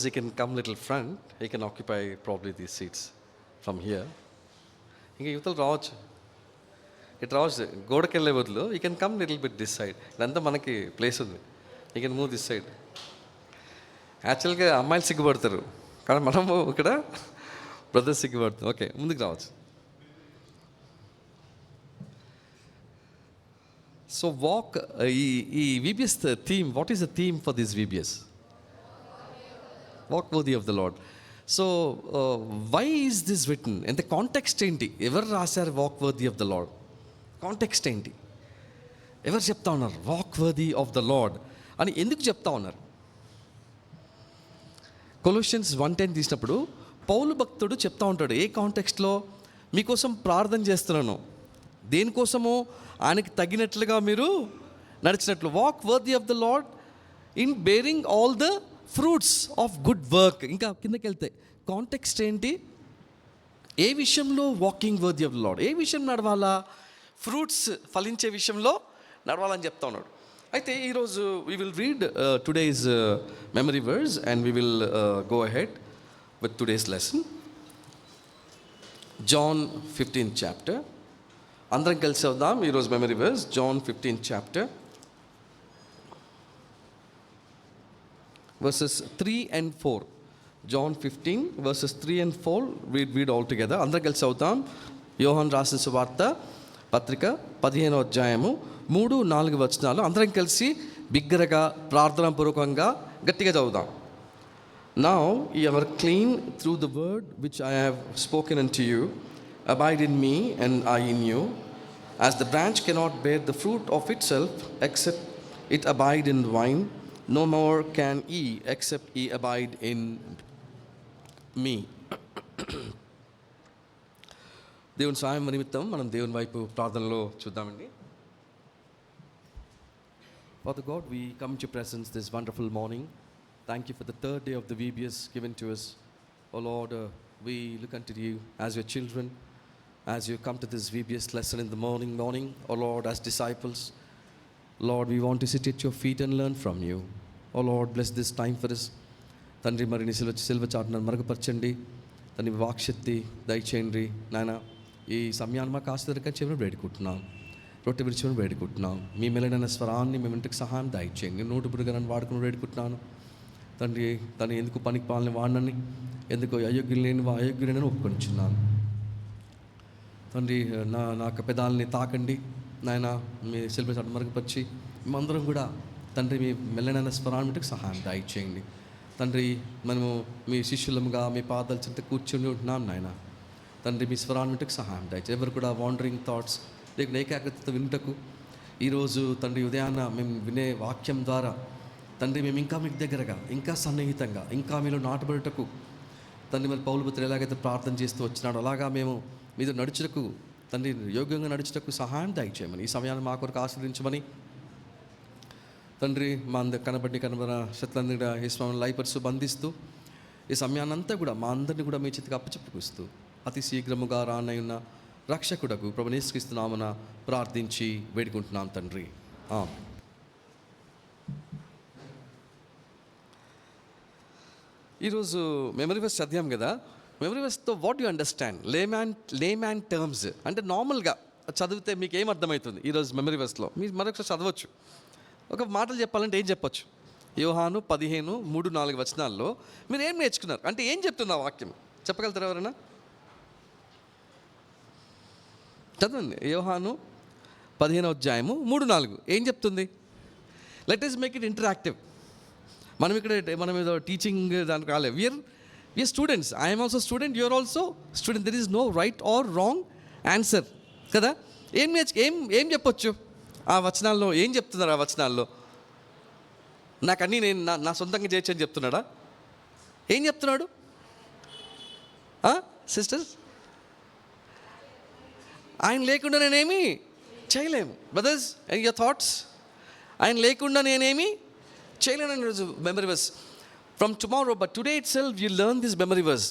he can come little front, he can occupy probably these seats from here. ఇంకా యువతలు రావచ్చు, ఇటు రావచ్చు, గోడకి వెళ్ళే బదులు you can come little bit this side. ఇదంతా మనకి ప్లేస్ ఉంది, you can move this side. యాక్చువల్గా అమ్మాయిలు సిగ్గుపడతారు, కానీ మనము ఇక్కడ బ్రదర్స్ సిగ్గుపడతాం. ఓకే, ముందుకు రావచ్చు. సో వాక్, ఈ VBS theme, what is the theme for this VBS? Walk worthy of the Lord. So why is this written? ఎంత కాంటెక్స్ట్ ఏంటి? ఎవరు రాశారు walk worthy of the Lord? Context ఏంటి? ఎవరు చెప్తా ఉన్నారు walk worthy of the Lord అని ఎందుకు చెప్తా ఉన్నారు? కొలోషియన్స్ 1:10 తీసినప్పుడు పౌలు భక్తుడు చెప్తా ఉంటాడు, ఏ కాంటెక్స్ట్లో? మీకోసం ప్రార్థన చేస్తున్నాను, దేనికోసమో ఆయనకి తగినట్లుగా మీరు నడిచినట్లు. Walk worthy of the lord in bearing all the fruits of good work. ఇంకా కిందకి వెళ్తే కాంటెక్స్ట్ ఏంటి? ఏ విషయంలో walking worthy of the lord? ఏ విషయం నడవాలా? ఫ్రూట్స్ ఫలించే విషయంలో నడవాలని చెప్తా ఉన్నాడు. అయితే ఈరోజు we will read today's memory verse and we will go ahead with today's lesson. John 15th chapter. అందరం కలిసి చదువుదాం ఈరోజు memory verse. John 15th chapter verses 3 and 4. John 15 verses 3 and 4. Read all together. అందరం కలిసి చదువుతాం. యోహాను రాసిన సువార్త పత్రిక 15వ అధ్యాయము 3-4 వచనాలు అందరం కలిసి బిగ్గరగా ప్రార్థనాపూర్వకంగా గట్టిగా చదువుదాం. Now ye are clean through the word which I have spoken unto you. Abide in me and I in you. As the branch cannot bear the fruit of itself except it abide in the vine, no more can ye except ye abide in me. దేవుని సాయం నిమిత్తం మనం దేవుని వైపు ప్రార్థనలో చూద్దామండి. Father God, we come to your presence this wonderful morning. Thank you for the third day of the VBS given to us. Oh Lord, we look unto you as your children, as you come to this VBS lesson in the morning, oh Lord, as disciples. Lord, we want to sit at your feet and learn from you. Oh Lord, bless this time for us. తండ్రి, మరి నీ సిల్వ చాటును మరుగుపరచండి. తండ్రి, వాక్శక్తి దయచేయండి నాయన. ఈ సమయాన్ని మాకు ఆశ్చర్యంగా చెవిని వేడుకుంటున్నాం, రొట్టె విడిచిని వేడుకుంటున్నాం. మీ మెలైన స్వరాన్ని మేము ఇంటికి సహాయం దయచేయండి. నోటు బుడుగా నన్ను వాడుకుని వేడుకుంటున్నాను తండ్రి. తను ఎందుకు పనికి పాలని వాడినని, ఎందుకు అయోగ్యులేని ఒప్పుకొనిచున్నాను తండ్రి. నా పెదాలని తాకండి నాయన, మీ శిల్ప చాటు మరుగుపరిచి మేమందరం కూడా తండ్రి మీ మెల్లనైన స్వరానికి సహాయం దయచేయండి తండ్రి. మనము మీ శిష్యులముగా మీ పాదాల చెంత కూర్చొని ఉంటున్నాం నాయన తండ్రి. మీ స్వరానికి సహాయం దయచేయండి. ఎవరు కూడా వాండరింగ్ థాట్స్ లేకుండా ఏకాగ్రత వినుటకు ఈరోజు తండ్రి ఉదయాన్న మేము వినే వాక్యం ద్వారా తండ్రి మేము ఇంకా మీకు దగ్గరగా, ఇంకా సన్నిహితంగా, ఇంకా మీలో నాటబడుటకు తండ్రి మరి పౌలు పుత్రుడు ఎలాగైతే ప్రార్థన చేస్తూ వచ్చినాడో అలాగా మేము మీద నడుచుటకు తండ్రి యోగ్యంగా నడుచుటకు సహాయం దయచేయమని, ఈ సమయాన్ని మా కొరకు ఆశీర్వదించమని తండ్రి. మా కనబడిన శత్రులందరినీ కూడా ఈ సమయంలో లైపర్స్ బంధిస్తూ ఈ సమయాన్నంతా కూడా మా అందరినీ కూడా మీ చేతికి అప్పచెప్పుకొస్తూ అతి శీఘ్రముగా రానయ్యున్న రక్షకుడకు ప్రభువు యేసుక్రీస్తు నామమున ప్రార్థించి వేడుకుంటున్నాం తండ్రి. ఈరోజు మెమరీ వర్స్ చదివాం కదా. మెమరీ వర్స్తో what you understand? Layman terms అంటే నార్మల్గా చదివితే మీకు ఏం అర్థమవుతుంది? ఈరోజు మెమరీ వర్స్లో మీరు మరొకసారి చదవచ్చు. ఒక మాటలు చెప్పాలంటే ఏం చెప్పచ్చు? యోహాను 15:3-4 వచనాల్లో మీరు ఏం నేర్చుకున్నారు అంటే ఏం చెప్తుంది ఆ వాక్యం? చెప్పగలుగుతారు ఎవరైనా? చదవండి. యోహాను 15వ అధ్యాయము 3-4 ఏం చెప్తుంది? Let us make it interactive. మనం ఏదో టీచింగ్ దానికి రాలేదు. We're students. I'm also student, you're also student. There is no right or wrong answer కదా. ఏం చెప్పొచ్చు ఆ వచనాల్లో? ఏం చెప్తున్నారు ఆ వచనాల్లో? నాకన్నీ నేను నా సొంతంగా చేయొచ్చు అని చెప్తున్నాడా? ఏం చెప్తున్నాడు సిస్టర్స్? ఆయన లేకుండా నేనేమి చేయలేము. బ్రదర్స్ అండ్ యువర్ థాట్స్, ఆయన లేకుండా నేనేమి చేయలేనని రోజు memory verse from tomorrow. But today itself you learn this memory verse.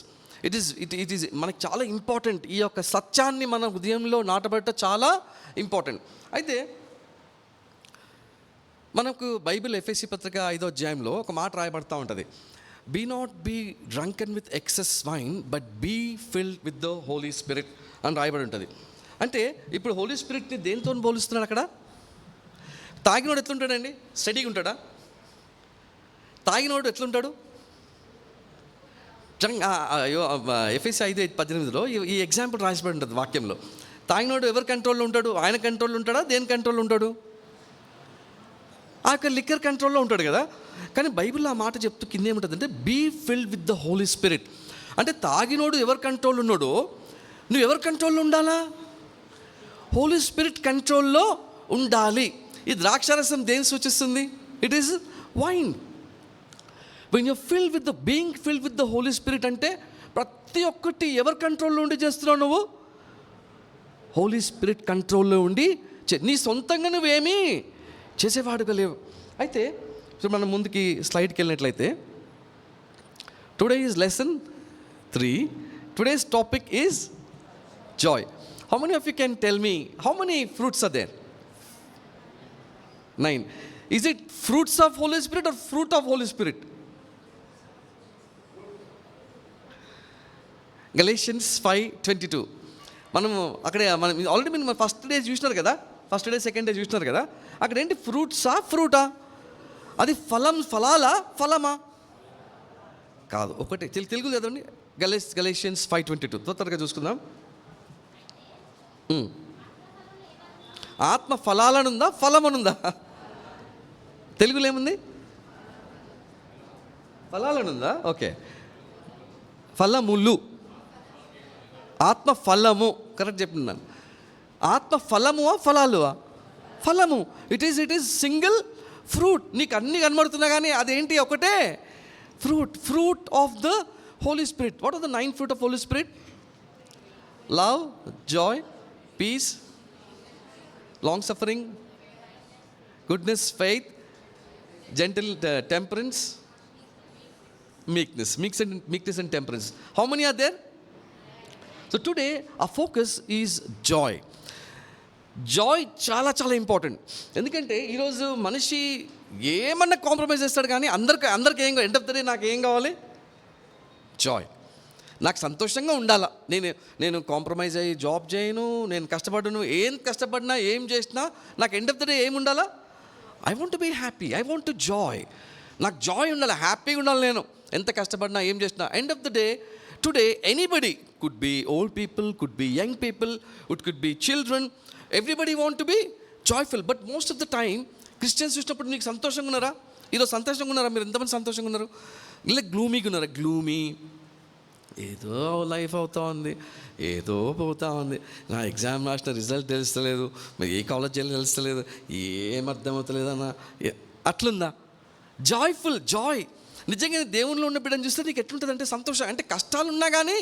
It is మనకి చాలా ఇంపార్టెంట్. ఈ యొక్క సత్యాన్ని మన హృదయంలో నాటబడటం చాలా ఇంపార్టెంట్. అయితే మనకు బైబిల్ ఎఫెసీ పత్రిక 5వ అధ్యాయంలో ఒక మాట రాయబడతా ఉంటుంది. Be not be drunken with excess wine but be filled with the Holi Spirit అని రాయబడి ఉంటుంది. అంటే ఇప్పుడు హోలీ స్పిరిట్ని దేనితో పోలుస్తున్నాడు అక్కడ? తాగినోడు ఎట్లుంటాడండి? స్టడీగా ఉంటాడా? తాగినోడు ఎట్లుంటాడు? ఎఫ్ఎస్సి 5:18 ఈ ఎగ్జాంపుల్ రాసిపడి ఉంటుంది వాక్యంలో. తాగినోడు ఎవరి కంట్రోల్లో ఉంటాడు? ఆయన కంట్రోల్లో ఉంటాడా? దేని కంట్రోల్లో ఉంటాడు? ఆ యొక్క లిక్కర్ కంట్రోల్లో ఉంటాడు కదా. కానీ బైబిల్లో ఆ మాట చెప్తూ కింద ఏముంటుందంటే be filled with the Holi Spirit. అంటే తాగినోడు ఎవరి కంట్రోల్ ఉన్నాడో నువ్వు ఎవరి కంట్రోల్లో ఉండాలా? హోలీ స్పిరిట్ కంట్రోల్లో ఉండాలి. ఈ ద్రాక్షారసం దేని సూచిస్తుంది? It is wine. When you filled with the being filled with the Holi Spirit అంటే ప్రతి ఒక్కటి ఎవరి కంట్రోల్లో ఉండి చేస్తున్నావు నువ్వు? హోలీ స్పిరిట్ కంట్రోల్లో ఉండి నీ సొంతంగా నువ్వేమీ చేసేవాడుగా లేవు. అయితే ఇప్పుడు మనం ముందుకి స్లైడ్కి వెళ్ళినట్లయితే today is lesson 3. Today's topic is joy. How many of you can tell me how many fruits are there? 9. Is it fruits of Holy Spirit or fruit of Holy Spirit? Galatians 5:22 మనము అక్కడ మనం already మీరు first day చూసినారు కదా, first day second day చూసినారు కదా. అక్కడ ఏంటి? ఫ్రూట్సా ఫ్రూటా? అది ఫలాలా ఫలమా? కాదు. ఒకటే తెలుగు కదండి. గలేషియన్స్ 5:22 త్వరగా చూసుకుందాం. ఆత్మ ఫలాలనుందా ఫలమనుందా? తెలుగులో ఏముంది? ఫలాలనుందా? ఓకే. ఫలములు, ఆత్మ ఫలము. కరెక్ట్ చెప్తున్నాను. ఆత్మ ఫలమువా ఫలాలువా? ఫలము. It is single fruit. నీకు అన్నీ కనబడుతున్నా కానీ అదేంటి? ఒకటే fruit of the Holi Spirit. What are the 9 fruit of Holy Spirit? Love, joy, peace, long suffering, goodness, faith, gentle, temperance, meekness and temperance. How many are there? So today our focus is joy. Joy చాలా చాలా important. ఎందుకంటే ఈరోజు మనిషి ఏమన్నా compromise చేస్తాడు కానీ అందరికి ఏం ఎండ్ ఆఫ్ ద డే నాకు ఏం కావాలి? జాయ్. నాకు సంతోషంగా ఉండాలా. నేను కాంప్రమైజ్ అయ్యి జాబ్ చేయను, నేను కష్టపడను. ఏం కష్టపడినా ఏం చేసినా నాకు ఎండ్ ఆఫ్ ద డే ఏం ఉండాలా? I want to be happy, I want to joy. నాకు జాయ్ ఉండాలి, హ్యాపీగా ఉండాలి. నేను ఎంత కష్టపడినా ఏం చేసినా end of the day today anybody, could be old people, could be young people, it could be children, everybody want to be joyful. But most of the time Christians చూసినప్పుడు నీకు సంతోషంగా ఉన్నారా? ఈరోజు సంతోషంగా ఉన్నారా? మీరు ఎంతమంది సంతోషంగా ఉన్నారు? ఇలా గ్లూమీగా ఉన్నారా? గ్లూమీ, ఏదో లైఫ్ అవుతా ఉంది, ఏదో పోతా ఉంది. నా ఎగ్జామ్ రాసిన రిజల్ట్ తెలుస్తలేదు, మరి ఏ కాలేజ్ వెళ్ళి తెలుస్తలేదు, ఏం అర్థమవుతలేదు అన్న, అట్లుందా? Joyful, Joy. నిజంగా దేవునిలో ఉన్న బిడ్డను చూస్తే నీకు ఎట్లుంటుంది అంటే సంతోషం. అంటే కష్టాలు ఉన్నా కానీ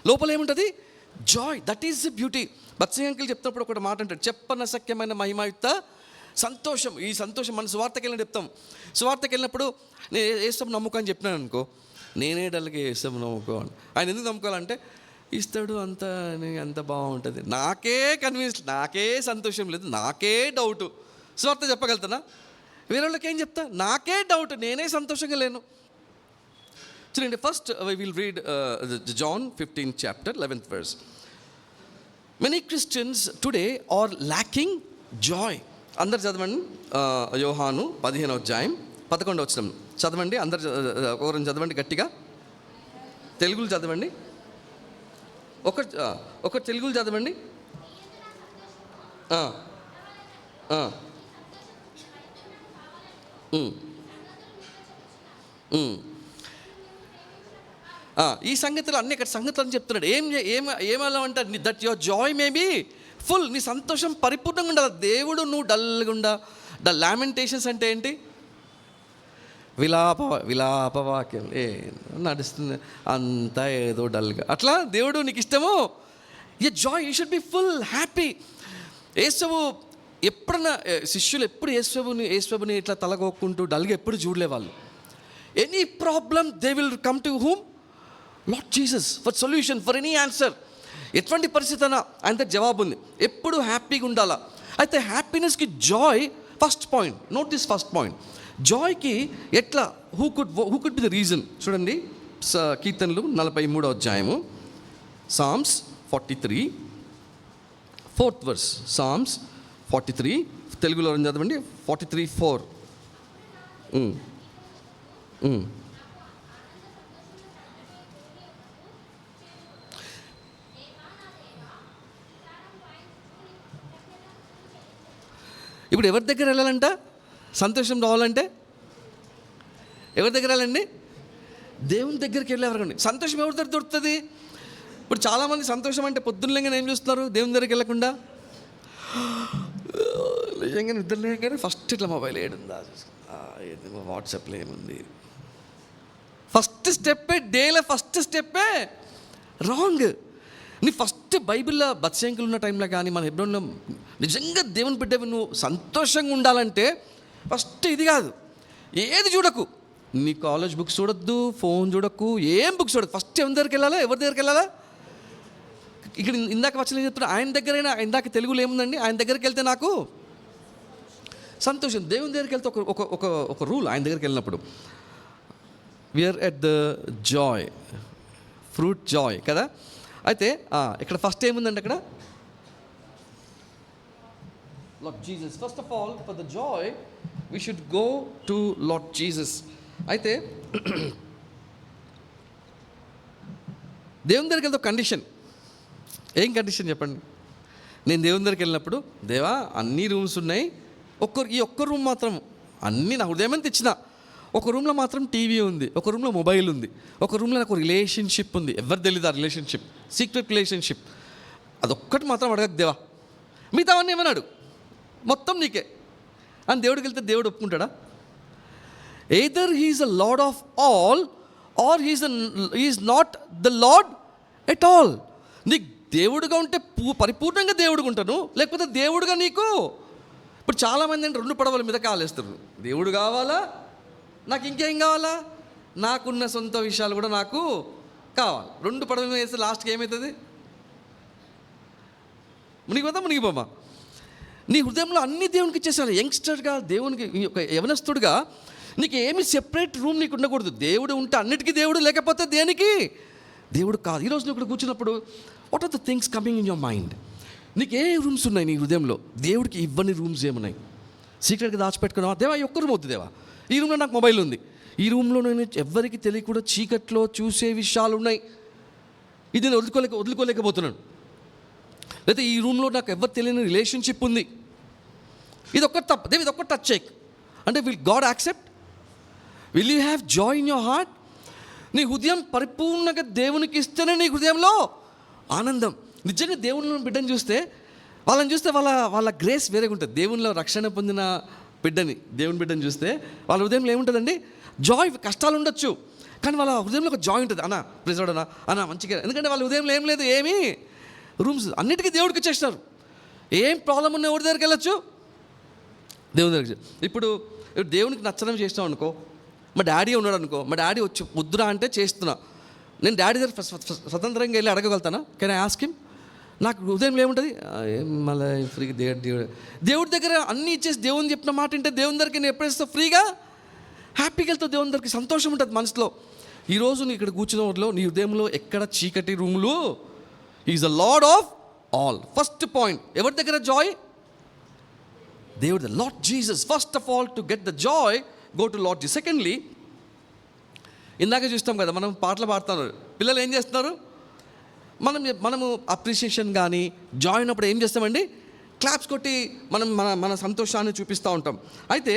లోపల ఏముంటుంది? Joy. That is the beauty. బత్సంగ్ అంకుల్ చెప్తున్నప్పుడు ఒక మాట అంటాడు, చెప్పనశక్యమైన మహిమాయుక్త సంతోషం. ఈ సంతోషం మన సువార్తకి వెళ్ళిన చెప్తాం. సువార్తకి వెళ్ళినప్పుడు నేను యేసుని నమ్ముకో అని చెప్పినాను అనుకో, నేనే డల్గా యేసుని నమ్ముకో అని. ఆయన ఎందుకు నమ్ముకోవాలంటే ఇస్తాడు, అంత బాగుంటుంది. నాకే కన్విన్స్, నాకే సంతోషం లేదు, నాకే డౌటు. సువార్త చెప్పగలుగుతానా? వేరే వాళ్ళకి ఏం చెప్తా? నాకే డౌట్, నేనే సంతోషంగా లేను. చూడండి, first we will read John 15th chapter 11th verse. Many Christians today are lacking joy. అందరు చదవండి. యోహాను 15వ అధ్యాయం 11వ వచనం చదవండి. అందరు ఒకరిని చదవండి గట్టిగా. తెలుగులు చదవండి. ఒక తెలుగులు చదవండి. ఈ సంగతులు అన్నీ ఇక్కడ సంగతులు అని చెప్తున్నాడు. ఏమలా అంటారు? That your joy may be full. నీ సంతోషం పరిపూర్ణంగా ఉండాలి. దేవుడు నువ్వు డల్గా ఉండా. ద లామెంటేషన్స్ అంటే ఏంటి? విలాపవాక్యం నడుస్తుంది అంతా ఏదో డల్గా. అట్లా దేవుడు నీకు ఇష్టము. You joy, you should be full happy. యేసువు ఎప్పుడన్నా శిష్యులు ఎప్పుడు యేసుని ఇట్లా తలగొక్కుంటూ డల్గా ఎప్పుడు చూడలే వాళ్ళు. Any problem they will come to whom? Lord Jesus for solution, for any answer. ఎటువంటి పరిస్థితి అయినా ఆయన దగ్గర జవాబు ఉంది. ఎప్పుడు హ్యాపీగా ఉండాలా. అయితే హ్యాపీనెస్కి joy first point. Note this first point. జాయ్కి ఎట్లా who could be the reason? చూడండి, కీర్తనలు 43వ అధ్యాయము, సామ్స్ 43 4th verse. సామ్స్ 43 తెలుగులో చదవండి. 43:4. ఇప్పుడు ఎవరి దగ్గర వెళ్ళాలంట సంతోషం రావాలంటే? ఎవరి దగ్గర వెళ్ళండి? దేవుని దగ్గరికి వెళ్ళేవారండి. సంతోషం ఎవరి దగ్గర దొరుకుతుంది? ఇప్పుడు చాలామంది సంతోషం అంటే పొద్దున్నలేగానే ఏం చూస్తున్నారు? దేవుని దగ్గరికి వెళ్ళకుండా లేయంగానే నిద్ర లేయంగానే ఫస్ట్ ఇట్లా మొబైల్ ఏడుందా, వాట్సాప్లో ఏముంది, ఫస్ట్ స్టెప్పే, డేలో ఫస్ట్ స్టెప్పే రాంగ్. నీ ఫస్ట్ బైబిల్లో బత్సంకులు ఉన్న టైంలో కానీ మన హెబ్రోన్లో నిజంగా దేవుని బిడ్డవి నువ్వు సంతోషంగా ఉండాలంటే ఫస్ట్ ఇది కాదు, ఏది చూడకు. నీ కాలేజ్ బుక్స్ చూడొద్దు, ఫోన్ చూడకు, ఏం బుక్స్ చూడదు. ఫస్ట్ ఎవరి దగ్గరికి వెళ్ళాలా? ఎవరి దగ్గరికి వెళ్ళాలా? ఇక్కడ ఇందాక వచ్చిన చెప్తున్నా, ఆయన దగ్గరైనా, ఇందాక తెలుగులో ఏముందండి, ఆయన దగ్గరికి వెళ్తే నాకు సంతోషం. దేవుని దగ్గరికి వెళ్తే ఒక రూల్, ఆయన దగ్గరికి వెళ్ళినప్పుడు we're at the joy, fruit joy కదా. అయితే ఇక్కడ ఫస్ట్ ఏముందండి, అక్కడ Lord Jesus. First of all for the joy we should go to Lord Jesus. అయితే దేవుని దగ్గరికి వెళ్తే కండిషన్. ఏం కండిషన్ చెప్పండి? నేను దేవుని దగ్గరికి వెళ్ళినప్పుడు, దేవా అన్ని రూమ్స్ ఉన్నాయి, ఈ ఒక్క రూమ్ మాత్రం అన్నీ నా హృదయం అంతా ఇచ్చిన, ఒక రూమ్లో మాత్రం టీవీ ఉంది, ఒక రూమ్లో మొబైల్ ఉంది, ఒక రూమ్లో నాకు రిలేషన్షిప్ ఉంది, ఎవరు తెలియదు ఆ రిలేషన్షిప్, సీక్రెట్ రిలేషన్షిప్, అదొక్కటి మాత్రం అడగదు దేవా, మిగతావన్నీ ఏమన్నాడు మొత్తం నీకే అని దేవుడికి వెళ్తే దేవుడు ఒప్పుకుంటాడా? Either he is a lord of all or he is not the lord at all. నీకు దేవుడుగా ఉంటే పరిపూర్ణంగా దేవుడుగా ఉంటాను, లేకపోతే దేవుడుగా నీకు. ఇప్పుడు చాలామంది అంటే 2 పడవల మీద కాలేస్తారు. దేవుడు కావాలా, నాకు ఇంకేం కావాలా, నాకున్న సొంత విషయాలు కూడా నాకు కావాలి. 2 పడవల మీద వేస్తే లాస్ట్కి ఏమవుతుంది? మునిగిపోమా. నీ హృదయంలో అన్ని దేవునికి ఇచ్చేసాను. యంగ్స్టర్గా దేవునికి, ఒక యవనస్తుడిగా నీకు ఏమి సెపరేట్ రూమ్ నీకు ఉండకూడదు. దేవుడు ఉంటే అన్నిటికీ దేవుడు, లేకపోతే దేనికి దేవుడు కాదు. ఈరోజు నువ్వు ఇక్కడ కూర్చున్నప్పుడు what are the things coming in your mind? నీకు ఏ రూమ్స్ ఉన్నాయి నీ హృదయంలో? దేవుడికి ఇవ్వని రూమ్స్ ఏమున్నాయి? సీక్రెట్గా దాచిపెట్టుకున్నావా? దేవా ఈ ఒక్క రూమ్ వద్దు దేవా, ఈ రూమ్లో నాకు మొబైల్ ఉంది, ఈ రూమ్లో నేను ఎవరికి తెలియకుండా చీకట్లో చూసే విషయాలు ఉన్నాయి, ఇది నేను వదులుకోలేకపోతున్నాను. లేకపోతే ఈ రూమ్లో నాకు ఎవరు తెలియని రిలేషన్షిప్ ఉంది, ఇది ఒక్కటి తప్ప, దేవి ఇది ఒక్కటి టచ్ చేయక్ అంటే will God accept? Will you have Joy in your heart? నీ హృదయం పరిపూర్ణంగా దేవునికి ఇస్తేనే నీ హృదయంలో ఆనందం. నిజంగా దేవునిలో బిడ్డను చూస్తే, వాళ్ళని చూస్తే వాళ్ళ గ్రేస్ వేరేగా ఉంటుంది. దేవునిలో రక్షణ పొందిన దేవుని బిడ్డను చూస్తే వాళ్ళ హృదయంలో ఏముంటుందండి? జాయ్. కష్టాలు ఉండొచ్చు కానీ వాళ్ళ హృదయంలో ఒక జాయ్ ఉంటుంది. అన్న ప్రెజోడ్ అన్న మంచిగా, ఎందుకంటే వాళ్ళ హృదయంలో ఏం లేదు, ఏమీ రూమ్స్ అన్నిటికీ దేవుడికి ఇచ్చేస్తారు. ఏం ప్రాబ్లం ఉన్న ఎవరి దగ్గరికి వెళ్ళొచ్చు? దేవుని దగ్గరికి. ఇప్పుడు దేవునికి నచ్చడం చేసినాం అనుకో, మా డాడీ ఉన్నాడు అనుకో, మా డాడీ వచ్చి వద్దురా అంటే చేస్తున్నా, నేను డాడీ దగ్గర స్వతంత్రంగా వెళ్ళి అడగగలుగుతానా? Can I ask him? నాకు హృదయంలో ఏముంటుంది? మళ్ళీ ఫ్రీగా దేవుడి దగ్గర అన్నీ ఇచ్చేసి దేవుని చెప్పిన మాట అంటే దేవుని దగ్గరికి నేను ఎప్పుడేస్తా ఫ్రీగా హ్యాపీగా వెళ్తావు. దేవుని దగ్గరికి సంతోషం ఉంటుంది మనసులో. ఈరోజు నీ ఇక్కడ కూర్చున్న వాటిలో నీ హృదయంలో ఎక్కడ చీకటి రూములు, is the lord of all. First point ఎవరి దగ్గర జాయ్? దేవుడి, lord Jesus. First of all to get the Joy go to Lord Jesus. Secondly, ఇందాక చూస్తాం కదా, మనం పాటలు పాడుతున్నారు, పిల్లలు ఏం చేస్తున్నారు? మనము అప్రిషియేషన్ కానీ జాయ్ అయినప్పుడు ఏం చేస్తామండి? క్లాప్స్ కొట్టి మన సంతోషాన్ని చూపిస్తూ ఉంటాం. అయితే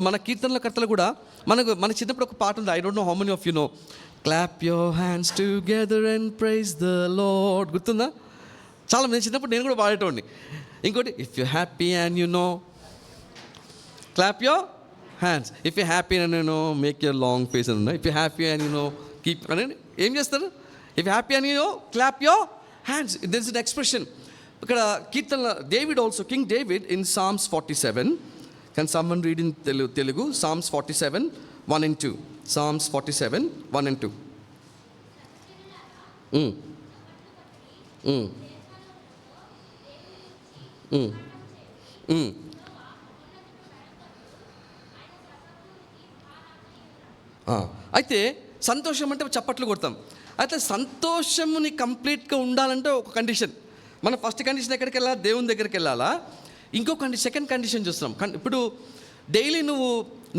మన కీర్తనల కర్తలు కూడా మన చిన్నప్పుడు ఒక పాట ఉంది, I don't know how many of you know, clap your hands together and praise the Lord. గుర్తుందా? చాలా మంది చిన్నప్పుడు నేను కూడా పాడేటోడిని. ఇంకోటి, if you happy and you know clap your hands, if you happy and you know make your long face అని ఉన్నాయి. If you happy and you know keep అని ఏం చేస్తారు? If you happy and you know clap your hands. There is an expression. ఇక్కడ కీర్తన David also, king David in Psalms 47, can someone read in Telugu? Psalms 47 1 and 2. Psalms 47 1 and 2. అయితే సంతోషం అంటే చప్పట్లు కొడతాం. అయితే సంతోషముని కంప్లీట్గా ఉండాలంటే ఒక కండిషన్. మన ఫస్ట్ కండిషన్ ఎక్కడికి వెళ్ళాలా? దేవుని దగ్గరికి వెళ్ళాలా. ఇంకో సెకండ్ కండిషన్ చూస్తున్నాం. ఇప్పుడు డైలీ నువ్వు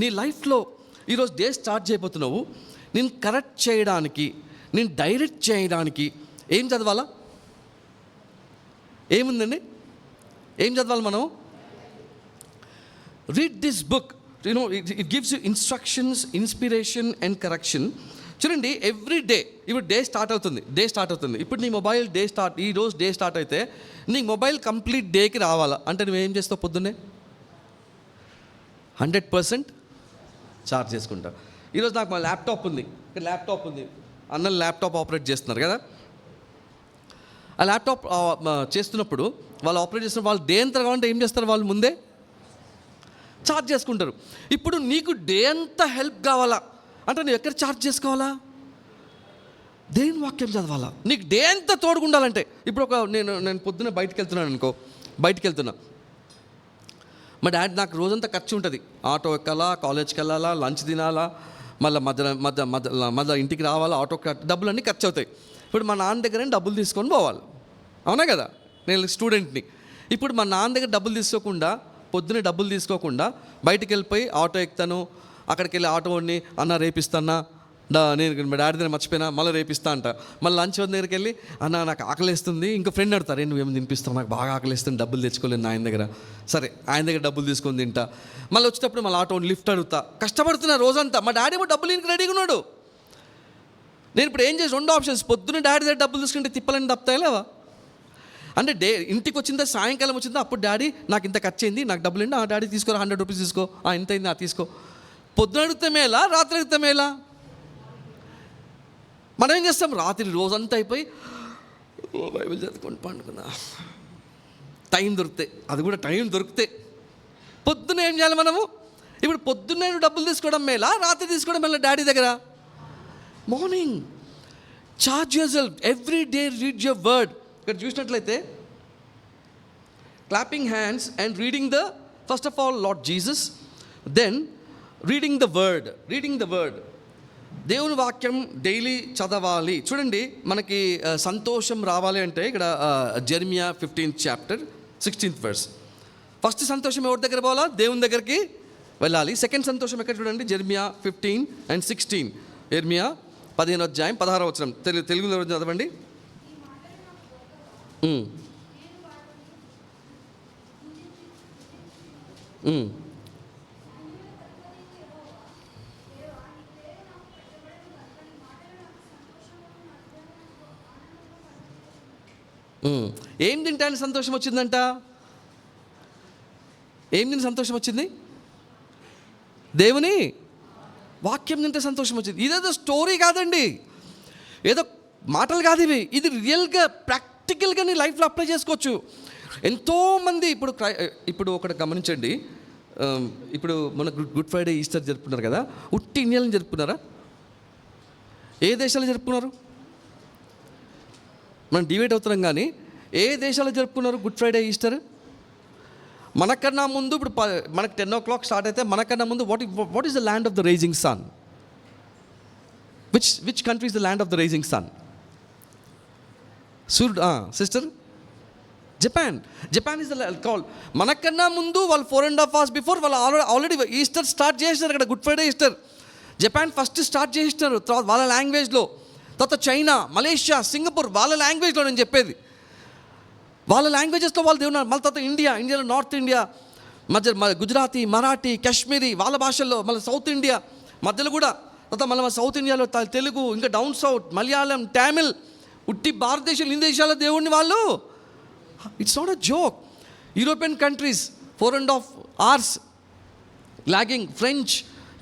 నీ లైఫ్లో ఈరోజు డే స్టార్ట్ చేయబోతున్నావు. నేను కరెక్ట్ చేయడానికి, నేను డైరెక్ట్ చేయడానికి ఏం చదవాలా? ఏముందండి? ఏం చదవాలి మనం? Read this book. It gives you instructions, inspiration and correction. చూడండి, ఎవ్రీ డే ఇప్పుడు డే స్టార్ట్ అవుతుంది. ఇప్పుడు నీ మొబైల్ ఈరోజు డే స్టార్ట్ అయితే నీ మొబైల్ కంప్లీట్ డేకి రావాలా అంటే నువ్వేం చేస్తావు? పొద్దున్నే 100% ఛార్జ్ చేసుకుంటా. ఈరోజు నాకు మా ల్యాప్టాప్ ఉంది, ఇక్కడ ల్యాప్టాప్ ఉంది, అన్న ల్యాప్టాప్ ఆపరేట్ చేస్తున్నారు కదా. ఆ ల్యాప్టాప్ చేస్తున్నప్పుడు వాళ్ళు ఆపరేట్ చేస్తున్న వాళ్ళు డే అంతా కావాలంటే ఏం చేస్తారు? వాళ్ళు ముందే ఛార్జ్ చేసుకుంటారు. ఇప్పుడు నీకు డే అంతా హెల్ప్ కావాలా అంటే నువ్వు ఎక్కడ ఛార్జ్ చేసుకోవాలా? దేవుని వాక్యం చదవాలా. నీకు డే అంతా తోడుకుండాలంటే ఇప్పుడు నేను పొద్దున్న బయటికి వెళ్తున్నా, మా డాడీ నాకు రోజంతా ఖర్చు ఉంటుంది. ఆటో ఎక్కాలా, కాలేజ్కి వెళ్ళాలా, లంచ్ తినాలా, మళ్ళీ ఇంటికి రావాలా, ఆటో డబ్బులు అన్నీ ఖర్చు అవుతాయి. ఇప్పుడు మా నాన్న దగ్గర డబ్బులు తీసుకొని పోవాలి, అవునా కదా? నేను స్టూడెంట్ని. ఇప్పుడు మా నాన్న దగ్గర పొద్దున్నే డబ్బులు తీసుకోకుండా బయటికి వెళ్ళిపోయి ఆటో ఎక్కుతాను. అక్కడికి వెళ్ళి ఆటోని అన్న రేపిస్తానా, నేను మా డాడీ దగ్గర మర్చిపోయినా, మళ్ళీ రేపిస్తా అంట. మళ్ళీ లంచ్ దగ్గరికి వెళ్ళి అన్న నాకు ఆకలిస్తుంది, ఇంకా ఫ్రెండ్ అడతారు, నువ్వేమో తినిపిస్తావు, నాకు బాగా ఆకలిస్తుంది, డబ్బులు తెచ్చుకోలేను ఆయన దగ్గర. సరే, ఆయన దగ్గర డబ్బులు తీసుకొని తింటా. మళ్ళీ వచ్చేటప్పుడు మళ్ళీ ఆటోని లిఫ్ట్ అడుగుతా. కష్టపడుతున్నా రోజంతా. మా డాడీ ఏమో డబ్బులు ఇంటికి రెడీగా ఉన్నాడు. నేను ఇప్పుడు ఏం చేసి 2 ఆప్షన్స్. పొద్దున్న డాడీ దగ్గర డబ్బులు తీసుకుంటే తిప్పలని తప్పుతాయి లేవా? అంటే ఇంటికి వచ్చిందా, సాయంకాలం వచ్చిందా, అప్పుడు డాడీ నాకు ఇంత ఖర్చు అయింది, నాకు డబ్బులు ఏంటి, డాడీ తీసుకో, 100 రూపీస్ తీసుకో, ఇంత అయింది తీసుకో. పొద్దున అడిగితే మేలా, రాత్రి అడిగితే మేలా? మనం ఏం చేస్తాం? రాత్రి రోజంతా అయిపోయి బైబిల్ చదువుకొని పండుకున్నా, టైం దొరికితే పొద్దున్న ఏం చేయాలి మనము? ఇప్పుడు పొద్దున్నే డబ్బులు తీసుకోవడం మేలా, రాత్రి తీసుకోవడం మేలా డాడీ దగ్గర? Morning charge yourself, every day read your word. ఇక్కడ చూసినట్లయితే clapping hands and reading first of all Lord Jesus, then reading the word. దేవుని వాక్యం డైలీ చదవాలి. చూడండి, మనకి సంతోషం రావాలి అంటే ఇక్కడ Jeremiah 15th chapter 16th verse. First సంతోషం ఎవరి దగ్గర పోవాలా? దేవుని దగ్గరికి వెళ్ళాలి. సెకండ్ సంతోషం ఎక్కడ? చూడండి, జెర్మియా 15 and 16. జెర్మియా 15వ అధ్యాయం 16వ వచనం. తెలుగులో చదవండి. ఏం తింటాను సంతోషం వచ్చిందంట? ఏం తిని సంతోషం వచ్చింది? దేవుని వాక్యం తింటే సంతోషం వచ్చింది. ఇదేదో స్టోరీ కాదండి, ఏదో మాటలు కాదు ఇవి. ఇది రియల్గా ప్రాక్టికల్గా నీ లైఫ్లో అప్లై చేసుకోవచ్చు. ఎంతోమంది ఇప్పుడు ఒకటి గమనించండి. ఇప్పుడు మన గుడ్ ఫ్రైడే, ఈస్టర్ జరుపుకున్నారు కదా. ఉట్టి ఇండియాలో జరుపుకున్నారా? ఏ దేశాలు జరుపుకున్నారు? మనం డివైడ్ అవుతున్నాం కానీ ఏ దేశాలు జరుపుకున్నారు గుడ్ ఫ్రైడే, ఈస్టర్? మనకన్నా ముందు ఇప్పుడు మనకు 10 o'clock స్టార్ట్ అయితే మనకన్నా ముందు what is the land of the rising sun? Which country is the land of the rising sun? Sister, Japan is the call. మనకన్నా ముందు వాళ్ళు 4.5 hours బిఫోర్ వాళ్ళు ఆల్రెడీ ఈస్టర్ స్టార్ట్ చేసినారు. ఇక్కడ good Friday, Easter Japan first start చేసినారు. తర్వాత వాళ్ళ లాంగ్వేజ్లో, తర్వాత చైనా, మలేషియా, సింగపూర్ వాళ్ళ లాంగ్వేజ్లో. నేను చెప్పేది వాళ్ళ లాంగ్వేజెస్లో వాళ్ళు దేవున్నారు. మళ్ళీ తర్వాత ఇండియాలో నార్త్ ఇండియా మధ్య గుజరాతీ, మరాఠీ, కాశ్మీరీ వాళ్ళ భాషల్లో, మళ్ళీ సౌత్ ఇండియా మధ్యలో కూడా, తర్వాత మళ్ళీ సౌత్ ఇండియాలో తెలుగు, ఇంకా డౌన్ సౌత్ మలయాళం, తమిళ్, ఉట్టి భారతదేశం, ఇన్ని దేశాల దేవుడిని వాళ్ళు. It's not a joke. European countries 4.5 hours lagging. French,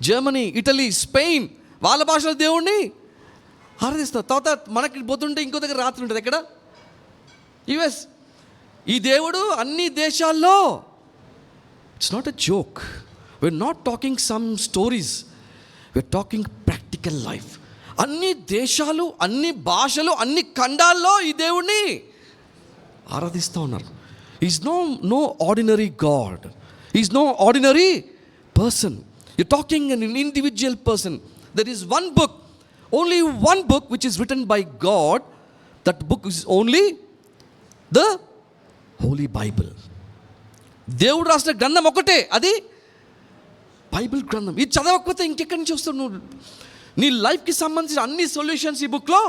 Germany, Italy, Spain వాళ్ళ భాషలో దేవుడిని ఆరాధిస్తారు. తర్వాత మనకి పోతుంటే ఇంకో దగ్గర రాత్రి ఉంటుంది. ఎక్కడ? యుఎస్. ఈ దేవుడు అన్ని దేశాల్లో. It's not a joke. We're not talking some stories, we're talking practical life. అన్ని దేశాలు, అన్ని భాషలు, అన్ని ఖండాల్లో ఈ దేవుడిని ఆరాధిస్తూ ఉన్నారు. Is no ordinary god, is no ordinary person. You talking an individual person. there is one book, only one book which is written by God. That book is only the Holy Bible. దేవుడు రాసిన గ్రంథం ఒకటే, అది Bible గ్రంథం. ఇది చదవకపోతే ఇంకెక్కడి నుంచి వస్తావు నువ్వు? నీ లైఫ్కి సంబంధించిన అన్ని సొల్యూషన్స్ ఈ బుక్లో.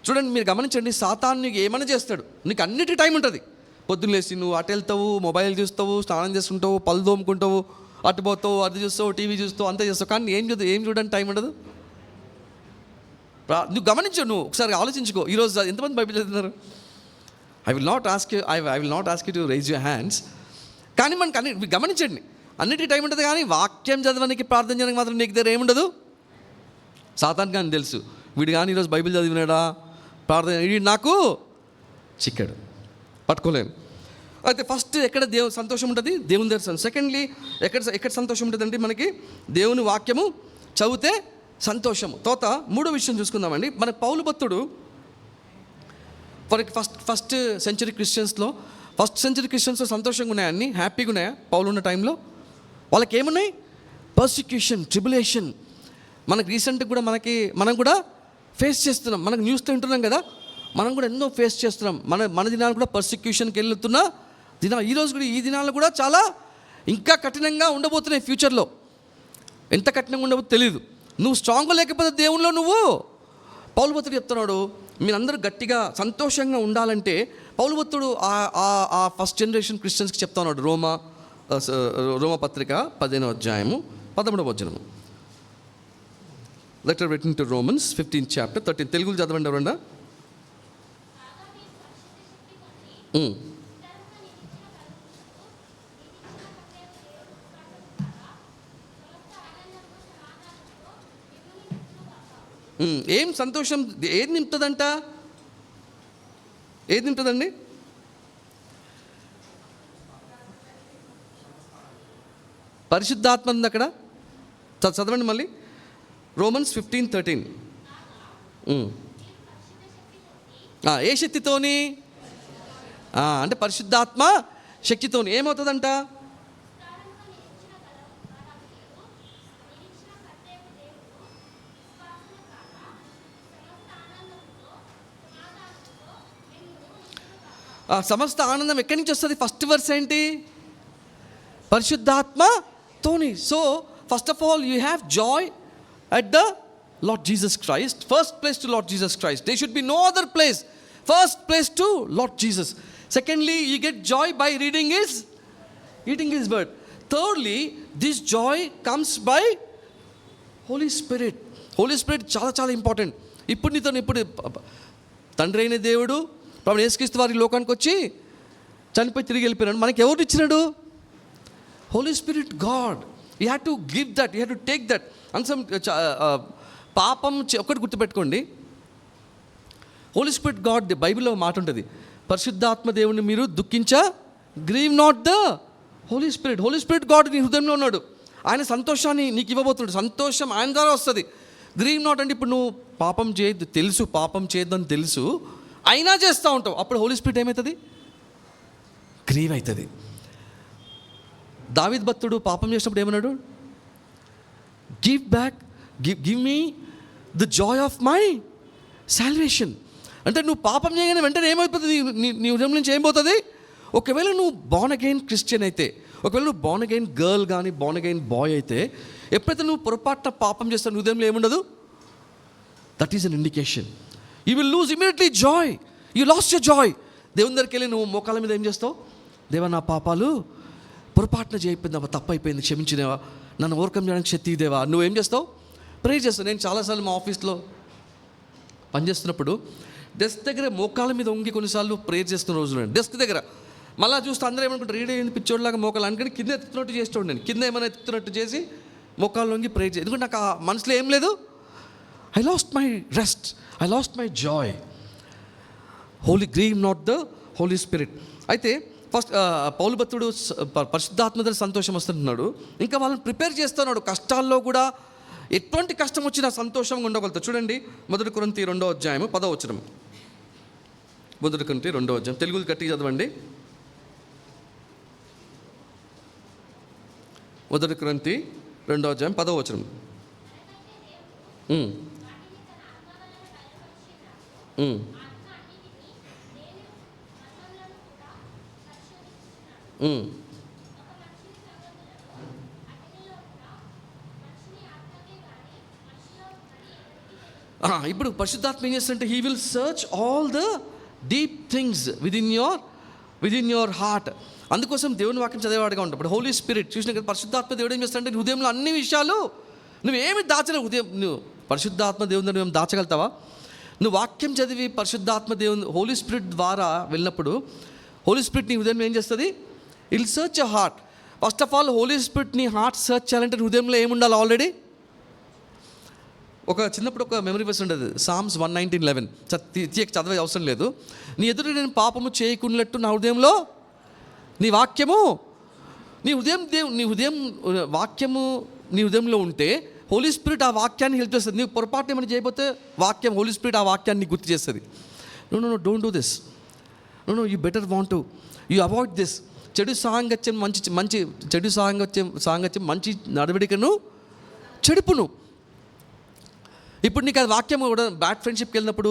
చూడండి, మీరు గమనించండి, సాతాను నీకు ఏమైనా చేస్తాడు. నీకు అన్నిటి టైం ఉంటుంది. పొద్దున్న లేచి నువ్వు అటు వెళ్తావు, మొబైల్ చూస్తావు, స్నానం చేస్తుంటావు, పళ్ళు తోముకుంటావు, అటు పోతావు, అది చూస్తావు, టీవీ చూస్తావు, అంతా చేస్తావు. కానీ ఏం చూడడానికి టైం ఉండదు. నువ్వు గమనించు, నువ్వు ఒకసారి ఆలోచించుకో. ఈరోజు ఎంతమంది బైబిల్ చదువుతున్నారు? I will not ask you to rise your hands. కానీ మనకు అన్ని గమనించండి, అన్నిటికీ టైం ఉంటుంది. కానీ వాక్యం చదవడానికి, ప్రార్థన చేయడానికి మాత్రం నీకు దగ్గర ఏముండదు. సాతానికి కానీ తెలుసు, వీడు కానీ ఈరోజు బైబిల్ చదివినాడా, ప్రార్థన వీడు నాకు చిక్కాడు, పట్టుకోలేను. అయితే ఫస్ట్ ఎక్కడ సంతోషం ఉంటుంది? దేవుని దర్శనం. సెకండ్లీ ఎక్కడ సంతోషం ఉంటుందండి మనకి? దేవుని వాక్యము చదివితే సంతోషము. తర్వాత మూడో విషయం చూసుకుందామండి. మన పౌలు భక్తుడు ఫస్ట్ సెంచరీ క్రిస్టియన్స్లో సంతోషంగా ఉన్నాయన్ని, హ్యాపీగా ఉన్నాయా? పౌలు ఉన్న టైంలో వాళ్ళకి ఏమున్నాయి? Persecution, tribulation. మనకు రీసెంట్గా కూడా మనం కూడా ఫేస్ చేస్తున్నాం. మనకు న్యూస్లో వింటున్నాం కదా, మనం కూడా ఎన్నో ఫేస్ చేస్తున్నాం. మన దినాలు కూడా పర్సిక్యూషన్కి వెళ్తున్న దినాలు. ఈరోజు కూడా ఈ దినాలు కూడా చాలా ఇంకా కఠినంగా ఉండబోతున్నాయి. ఫ్యూచర్లో ఎంత కఠినంగా ఉండబోతుందో తెలియదు. నువ్వు స్ట్రాంగ్గా లేకపోతే దేవునిలో నువ్వు, పౌలు భక్తుడు చెప్తున్నాడు, మీరందరూ గట్టిగా సంతోషంగా ఉండాలంటే పౌలు భక్తుడు ఆ ఫస్ట్ జనరేషన్ క్రిస్టియన్స్కి చెప్తా ఉన్నాడు. రోమా పత్రిక 15వ అధ్యాయము 13వ వచనము. Letter written to Romans 15th chapter 13. తెలుగులో చదవండి ఎవరన్నా. ఏం సంతోషం, ఏది నింపుతుందంట? ఏది నింపుతుందండి? పరిశుద్ధాత్మ ఉంది అక్కడ. చదవండి మళ్ళీ. రోమన్స్ 15:13. ఏ శక్తితోని? అంటే పరిశుద్ధాత్మ శక్తితోని. ఏమవుతుందంట? సమస్త ఆనందం ఎక్కడి నుంచి వస్తుంది? ఫస్ట్ వర్స్ ఏంటి? పరిశుద్ధాత్మతోని. So first of all you have joy at the Lord Jesus Christ. First place to Lord Jesus Christ. There should be no other place. First place to Lord Jesus. Secondly, you get joy by eating his word. Thirdly, this joy comes by Holy Spirit. Holy Spirit చాలా చాలా important. ఇప్పుడు తండ్రి అయిన దేవుడు ప్రభు యేసుక్రీస్తు వారి లోకానికి వచ్చి చనిపోయి తిరిగి వెళ్ళిపోయినాడు. మనకి ఎవరు ఇచ్చినాడు? Holy Spirit, God. You have to give that, you have to take that. పాపం ఒకటి గుర్తుపెట్టుకోండి, హోలీ స్పిరిట్ గాడ్, బైబిల్లో మాట ఉంటుంది, పరిశుద్ధాత్మ దేవుని మీరు grieve not the Holi Spirit. Holy Spirit God నీ హృదయంలో ఉన్నాడు. ఆయన సంతోషాన్ని నీకు ఇవ్వబోతున్నాడు. సంతోషం ఆయన ద్వారా వస్తుంది. గ్రీవ్ నాట్ అంటే ఇప్పుడు నువ్వు పాపం చేయొద్దు తెలుసు, పాపం చేయొద్దని తెలుసు, అయినా చేస్తూ ఉంటావు. అప్పుడు హోలీ స్పిరిట్ ఏమవుతుంది? గ్రీవ్ అవుతుంది. దావీదు భక్తుడు పాపం చేసినప్పుడు ఏమన్నాడు? Give me the Joy of my salvation. అంటే నువ్వు పాపం చేయగానే వెంటనే ఏమైపోతుంది? నీ హృదయం నుంచి ఏం పోతుంది? ఒకవేళ నువ్వు బోర్న్ అగైన్ క్రిస్టియన్ అయితే, ఒకవేళ నువ్వు బోర్న్ అగైన్ గర్ల్ కానీ బోర్న్ అగైన్ బాయ్ అయితే, ఎప్పుడైతే నువ్వు పొరపాటున పాపం చేస్తావు హృదయంలో ఏముండదు? That is an indication. You will lose immediately Joy. You lost your Joy. దేవుని దగ్గరికి వెళ్ళి నువ్వు మోకాళ్ళ మీద ఏం చేస్తావు? దేవా, నా పాపాలు పొరపాటున చేయకపోయిందా, తప్పు అయిపోయింది, క్షమించినవా, నన్ను ఓవర్కమ్ చేయడానికి శక్తి ఇదేవా. నువ్వేం చేస్తావు? ప్రే చేస్తావు. నేను చాలాసార్లు మా ఆఫీస్లో పనిచేస్తున్నప్పుడు డెస్క్ దగ్గర మోకాళ్ళ మీద ఉంగి కొన్నిసార్లు ప్రేయర్ చేస్తున్న రోజులు డెస్క్ దగ్గర. మళ్ళీ చూస్తే అందరూ ఏమనుకుంటారు, రీడ్ అయ్యింది పిచ్చోడ్లాగా మోకాలు అనుకుని కింద ఎత్తుతున్నట్టు చేస్తూ నేను కింద ఏమైనా ఎత్తుతున్నట్టు చేసి మోకాళ్ళు వంగి ప్రేయర్ చేసి, ఎందుకంటే నాకు ఆ మనసులో ఏం లేదు, I lost my rest, I lost my joy. Grieve not the Holi Spirit. అయితే ఫస్ట్ పౌలు భక్తుడు పరిశుద్ధాత్మ ద్వారా సంతోషం వస్తుంటున్నాడు. ఇంకా వాళ్ళని ప్రిపేర్ చేస్తున్నాడు. కష్టాల్లో కూడా ఎటువంటి కష్టం వచ్చినా సంతోషంగా ఉండగలుగుతారు. చూడండి, 1 కొరింథీ 2వ అధ్యాయము 10వ వచనం. 1 కొరింథీ 2వ అధ్యాయం, తెలుగులో గట్టిగా చదవండి. 1 కొరింథీ 2వ అధ్యాయం 10వ వచనం. ఉమ్. ఉమ్. ఉమ్. ఇప్పుడు పరిశుద్ధాత్మ ఏం చేస్తుంటే he will search all the deep things within your heart. అందుకోసం దేవుని వాక్యం చదివేవాడుగా ఉంటాం. ఇప్పుడు హోలీ స్పిరిట్ చూసిన కదా, పరిశుద్ధాత్మ దేవుడు ఏం చేస్తాడంటే హృదయంలో అన్ని విషయాలు నువ్వేమి దాచలేవు. నువ్వు పరిశుద్ధాత్మ దేవుని నువ్వేం దాచగలుగుతావా? నువ్వు వాక్యం చదివి పరిశుద్ధాత్మ దేవుని హోలీ స్పిరిట్ ద్వారా వెళ్ళినప్పుడు హోలీ స్పిరిట్ నీ హృదయం ఏం చేస్తుంది? He'll search your heart. First of all holy spirit నీ హార్ట్ సర్చ్ చేయాలంటే హృదయంలో ఏముండాలి? ఆల్రెడీ చిన్నప్పుడు ఒక మెమరీ వర్స్ ఉండేది, Psalms 119:11. చదివే అవసరం లేదు. నీ ఎదురు నేను పాపము చేయకున్నట్టు నా హృదయంలో నీ వాక్యము, నీ హృదయం వాక్యము నీ హృదయంలో ఉంటే హోలీ స్పిరిట్ ఆ వాక్యాన్ని హెల్ప్ చేస్తుంది. నీకు పొరపాటు ఏమైనా చేయకపోతే హోలీ స్పిరిట్ ఆ వాక్యాన్ని గుర్తు చేస్తుంది. No don't do this, no you better want to you avoid this. చెడు సాంగత్యం చెడు సాంగత్యం మంచి నడవడికను చెడుపును. ఇప్పుడు నీకు అది వాక్యం కూడా బ్యాడ్ ఫ్రెండ్షిప్కి వెళ్ళినప్పుడు,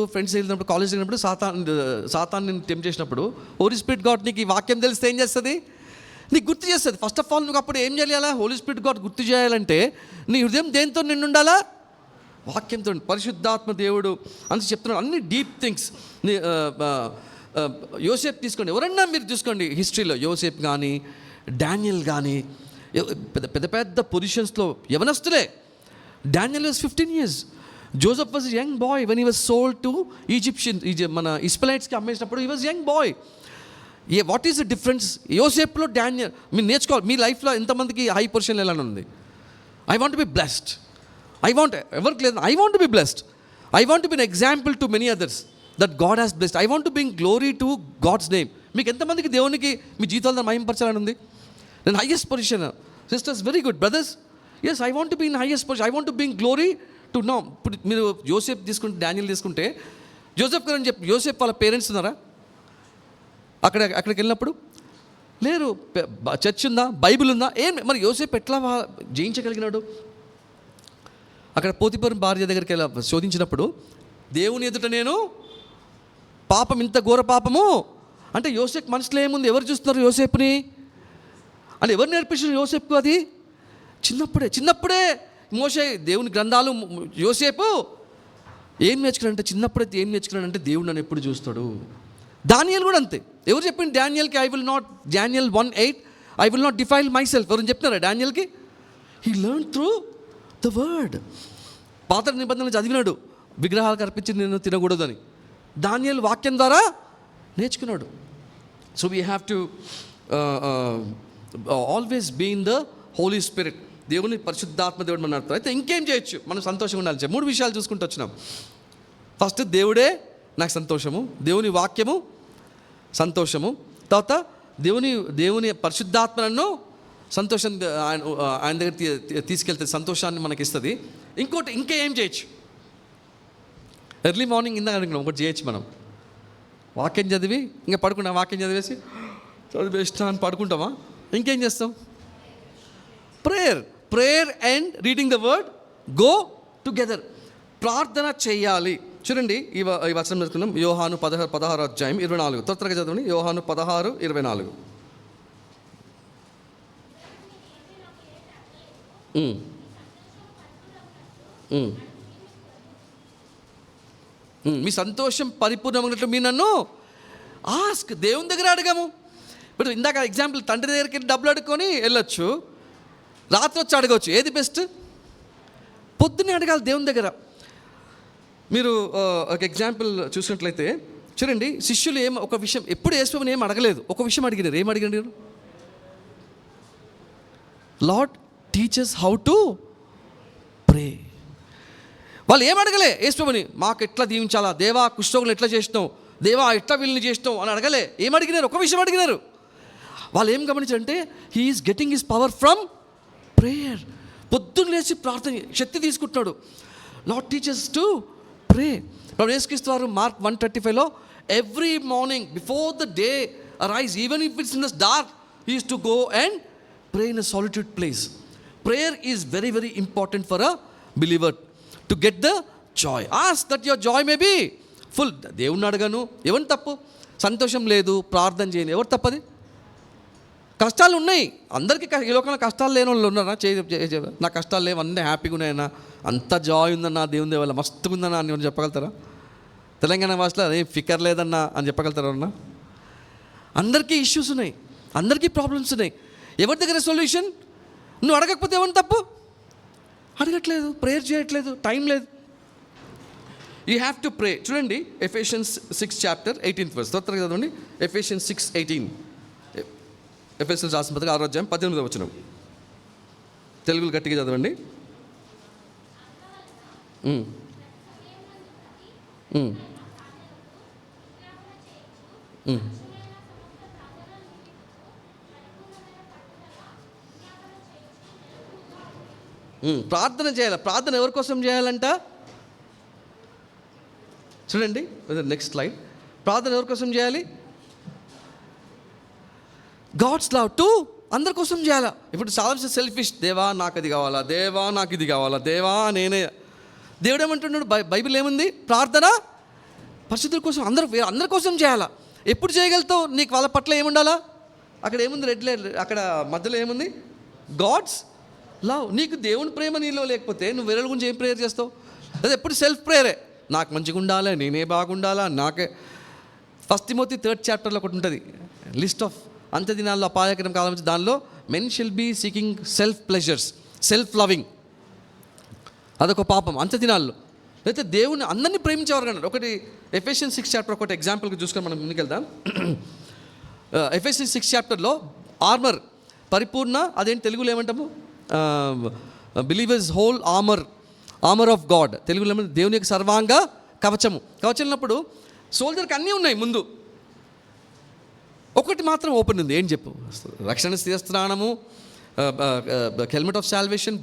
కాలేజ్కి వెళ్ళినప్పుడు సాతాన్ నేను టెంప్ట్ చేసినప్పుడు హోలీ స్పిరిట్ గాడ్ నీకు ఈ వాక్యం తెలిస్తే ఏం చేస్తుంది? నీకు గుర్తు చేస్తుంది. ఫస్ట్ ఆఫ్ ఆల్ నువ్వు అప్పుడు ఏం చేయాలా? హోలీ స్పిరిట్ గాడ్ గుర్తు చేయాలంటే నీ హృదయం దేంతో నిండి ఉండాలా? వాక్యంతో. పరిశుద్ధాత్మ దేవుడు అని చెప్తున్నాడు అన్ని డీప్ థింగ్స్. యోసేపు తీసుకోండి, ఎవరన్నా మీరు చూసుకోండి హిస్టరీలో, యోసేపు కానీ డానియల్ కానీ పెద్ద పెద్ద పొజిషన్స్లో యవనస్తులే. Daniel was 15 years. Joseph was young boy when he was sold to మన ఇస్రాయెలైట్స్కి అమ్మేసినప్పుడు he was young boy. What is the difference? యోసేపులో డానియల్ మీరు నేర్చుకోవాలి. మీ లైఫ్లో ఎంతమందికి హై పొజిషన్ ఎలా ఉంది? I want be blessed. ఎవరికి లేదు, I want be blessed. I want be an example to many others that God has blessed. I want to bring glory to God's name. మీకు ఎంతమందికి దేవునికి మీ జీవితాలను మహింపరచాలని ఉంది? నేను highest position. Sisters very good. Brothers yes, I want be in highest position. I want to bring glory to no. ఇప్పుడు మీరు యోసేపు తీసుకుంటే, డానియల్ తీసుకుంటే, జోసెఫ్ గారు అని చెప్పి యోసేపు వాళ్ళ పేరెంట్స్ ఉన్నారా అక్కడికి వెళ్ళినప్పుడు? లేరు. చర్చ్ ఉందా? బైబిల్ ఉందా? మరి యోసేపు ఎట్లా జయించగలిగినాడు? అక్కడ పోతిఫర్ భార్య దగ్గరికి వెళ్ళి శోధించినప్పుడు దేవుని ఎదుట నేను పాపం, ఇంత ఘోర పాపము అంటే యోసేపు మనసులో ఏముంది? ఎవరు చూస్తున్నారు యోసేపుని? అని ఎవరు నేర్పించారు యోసేపుకు? అది చిన్నప్పుడే మోషే దేవుని గ్రంథాలు యోసేపు ఏం నేర్చుకున్నాడంటే, చిన్నప్పుడైతే ఏం నేర్చుకున్నాడంటే దేవుడు నన్ను ఎప్పుడు చూస్తాడు. దానియేల్ కూడా అంతే. ఎవరు చెప్పింది డానియల్కి? Daniel 1:8 I will not defile myself. ఎవరు చెప్తున్నారా డానియల్కి? He learn through the word. పాత నిబంధనలు చదివినాడు, విగ్రహాలకు అర్పించి నేను తినకూడదని. దానియేల్ వాక్యం ద్వారా నేర్చుకున్నాడు. So we have to always be in the Holi spirit. దేవుని పరిశుద్ధాత్మ దేవుడు మన అర్థం. అయితే ఇంకేం చేయొచ్చు? మనం సంతోషంగా ఉండాలి. 3 విషయాలు చూసుకుంటూ వచ్చినాం. ఫస్ట్ దేవుడే నాకు సంతోషము, దేవుని వాక్యము సంతోషము, తర్వాత దేవుని పరిశుద్ధాత్మను సంతోషం ఆయన దగ్గర తీసుకెళ్తే సంతోషాన్ని మనకి ఇస్తుంది. ఇంకా ఏం చేయొచ్చు? ఎర్లీ మార్నింగ్ ఇందాక అనుకున్నాం ఒకటి చేయొచ్చు. మనం వాక్యం చదివి ఇంకా పడుకున్నాం, వాక్యం చదివేసినా అని పడుకుంటామా? ఇంకేం చేస్తాం? Prayer and reading the word go together. ప్రార్థన చేయాలి. చూడండి ఈ వచనం చదువుకున్నాం. యోహాను 16:24. త్వరగా చదవండి. యోహాను 16:24. మీ సంతోషం పరిపూర్ణమైనట్లు మీ నన్ను ఆస్క్. దేవుని దగ్గర అడగము. ఇప్పుడు ఇందాక ఎగ్జాంపుల్, తండ్రి దగ్గరికి డబ్బులు అడుక్కొని వెళ్ళొచ్చు, రాత్రి వచ్చి అడగవచ్చు. ఏది బెస్ట్? పొద్దున్నే అడగాలి దేవుని దగ్గర. మీరు ఒక ఎగ్జాంపుల్ చూసినట్లయితే చూడండి, శిష్యులు ఒక విషయం ఎప్పుడు యేసుని ఏం అడగలేదు, ఒక విషయం అడిగినారు. ఏం అడిగినారు? Lord teachers how to pray. వాళ్ళు ఏం అడగలే యేసుని, మాకు ఎట్లా దీవించాలా, దేవా కుష్ఠరోగులు ఎట్లా చేసినావు, దేవా ఎట్లా వీళ్ళని చేసినావు అని అడగలే. ఏం అడిగినారు? ఒక విషయం అడిగినారు. వాళ్ళు ఏం గమనించారంటే he is getting his power from prayer. పొద్దున్న లేచి ప్రార్థన శక్తి తీసుకుంటున్నాడు. Lord teachers to pray. ఇప్పుడు యేసుక్రీస్తు వారు Mark 1:35లో every morning before the day arise, even if it's in the dark, he is to go and pray in a solitude place. Prayer is very very important for a believer. To get the joy. Ask that your joy may be full. దేవుణ్ణి అడగను, ఎవరిని తప్పు? సంతోషం లేదు, ప్రార్థన చేయను, ఎవరు తప్పది? కష్టాలు ఉన్నాయి అందరికీ. ఈ లోకంలో కష్టాలు లేని వాళ్ళు ఉన్నారా? నా కష్టాలు లేవు, అన్నీ హ్యాపీగా ఉన్నాయన్నా, అంత జాయ్ ఉందన్నా, దేవుని దేవాల మస్తుగా ఉందన్నా అని చెప్పగలుగుతారా? తెలంగాణ భాషలో అదే ఫికర్ లేదన్నా అని చెప్పగలుగుతారా అన్నా? అందరికీ ఇష్యూస్ ఉన్నాయి, అందరికీ ప్రాబ్లమ్స్ ఉన్నాయి. ఎవరి దగ్గర సొల్యూషన్? నువ్వు అడగకపోతే ఎవరిని తప్పు? అడగట్లేదు, ప్రేయర్ చేయట్లేదు, టైం లేదు. You have to pray. చూడండి ఎఫెషియన్స్ 6 చాప్టర్ 18 వర్స్. త్వరగా చదవండి. ఎఫెషియన్స్ 6:18. ఎఫెషియన్స్ రాసిన పత్రిక 6వ అధ్యాయం 18వ వచనం. తెలుగులో గట్టిగా చదవండి. ప్రార్థన చేయాలి. ప్రార్థన ఎవరి కోసం చేయాలంట? చూడండి నెక్స్ట్ స్లైడ్. ప్రార్థన ఎవరి కోసం చేయాలి? గాడ్స్ లవ్ టు అందరి కోసం చేయాలా. ఇప్పుడు చాలా సెల్ఫిష్, దేవా నాకు అది కావాలా, దేవా నాకు ఇది కావాలా, దేవా నేనే. దేవుడు ఏమంటున్నాడు? బైబిల్ ఏముంది? ప్రార్థన పరిశుద్ధుల కోసం, అందరి కోసం చేయాలా. ఎప్పుడు చేయగలుగుతావు? నీకు వాళ్ళ పట్ల ఏముండాలా? అక్కడ ఏముంది? రెడ్ లైన్ అక్కడ మధ్యలో ఏముంది? God's love. నీకు దేవుని ప్రేమ నీలో లేకపోతే నువ్వు వేరే గురించి ఏం ప్రేయర్ చేస్తావు? అదే ఎప్పుడు సెల్ఫ్ ప్రేయరే. నాకు మంచిగా ఉండాలా, నేనే బాగుండాలా, నాకే. 1 తిమోతి 3rd చాప్టర్లో ఒకటి ఉంటుంది, లిస్ట్ ఆఫ్ అంత్య దినాల్లో అపాయకరం కాలం. దానిలో men shall be seeking self pleasures, self loving. అదొక పాపం అంత్య దినాల్లో. అయితే దేవుని అందరినీ ప్రేమించేవారు అన్నారు. ఒకటి ఎఫెషియన్స్ 6 చాప్టర్ ఒకటి ఎగ్జాంపుల్గా చూసుకొని మనం ముందుకెళ్దాం. ఎఫెషియన్స్ 6 చాప్టర్లో ఆర్మర్, పరిపూర్ణ, అదేంటి తెలుగులో ఏమంటాము? Believers whole armour of God. తెలుగులో ఏమంటే దేవుని యొక్క సర్వాంగ కవచము. కవచం ఉన్నప్పుడు సోల్జర్కి అన్నీ ఉన్నాయి ముందు, ఒకటి మాత్రం ఓపెన్ ఉంది. ఏం చెప్పు? రక్షణ శిరస్త్రాణము, helmet of salvation,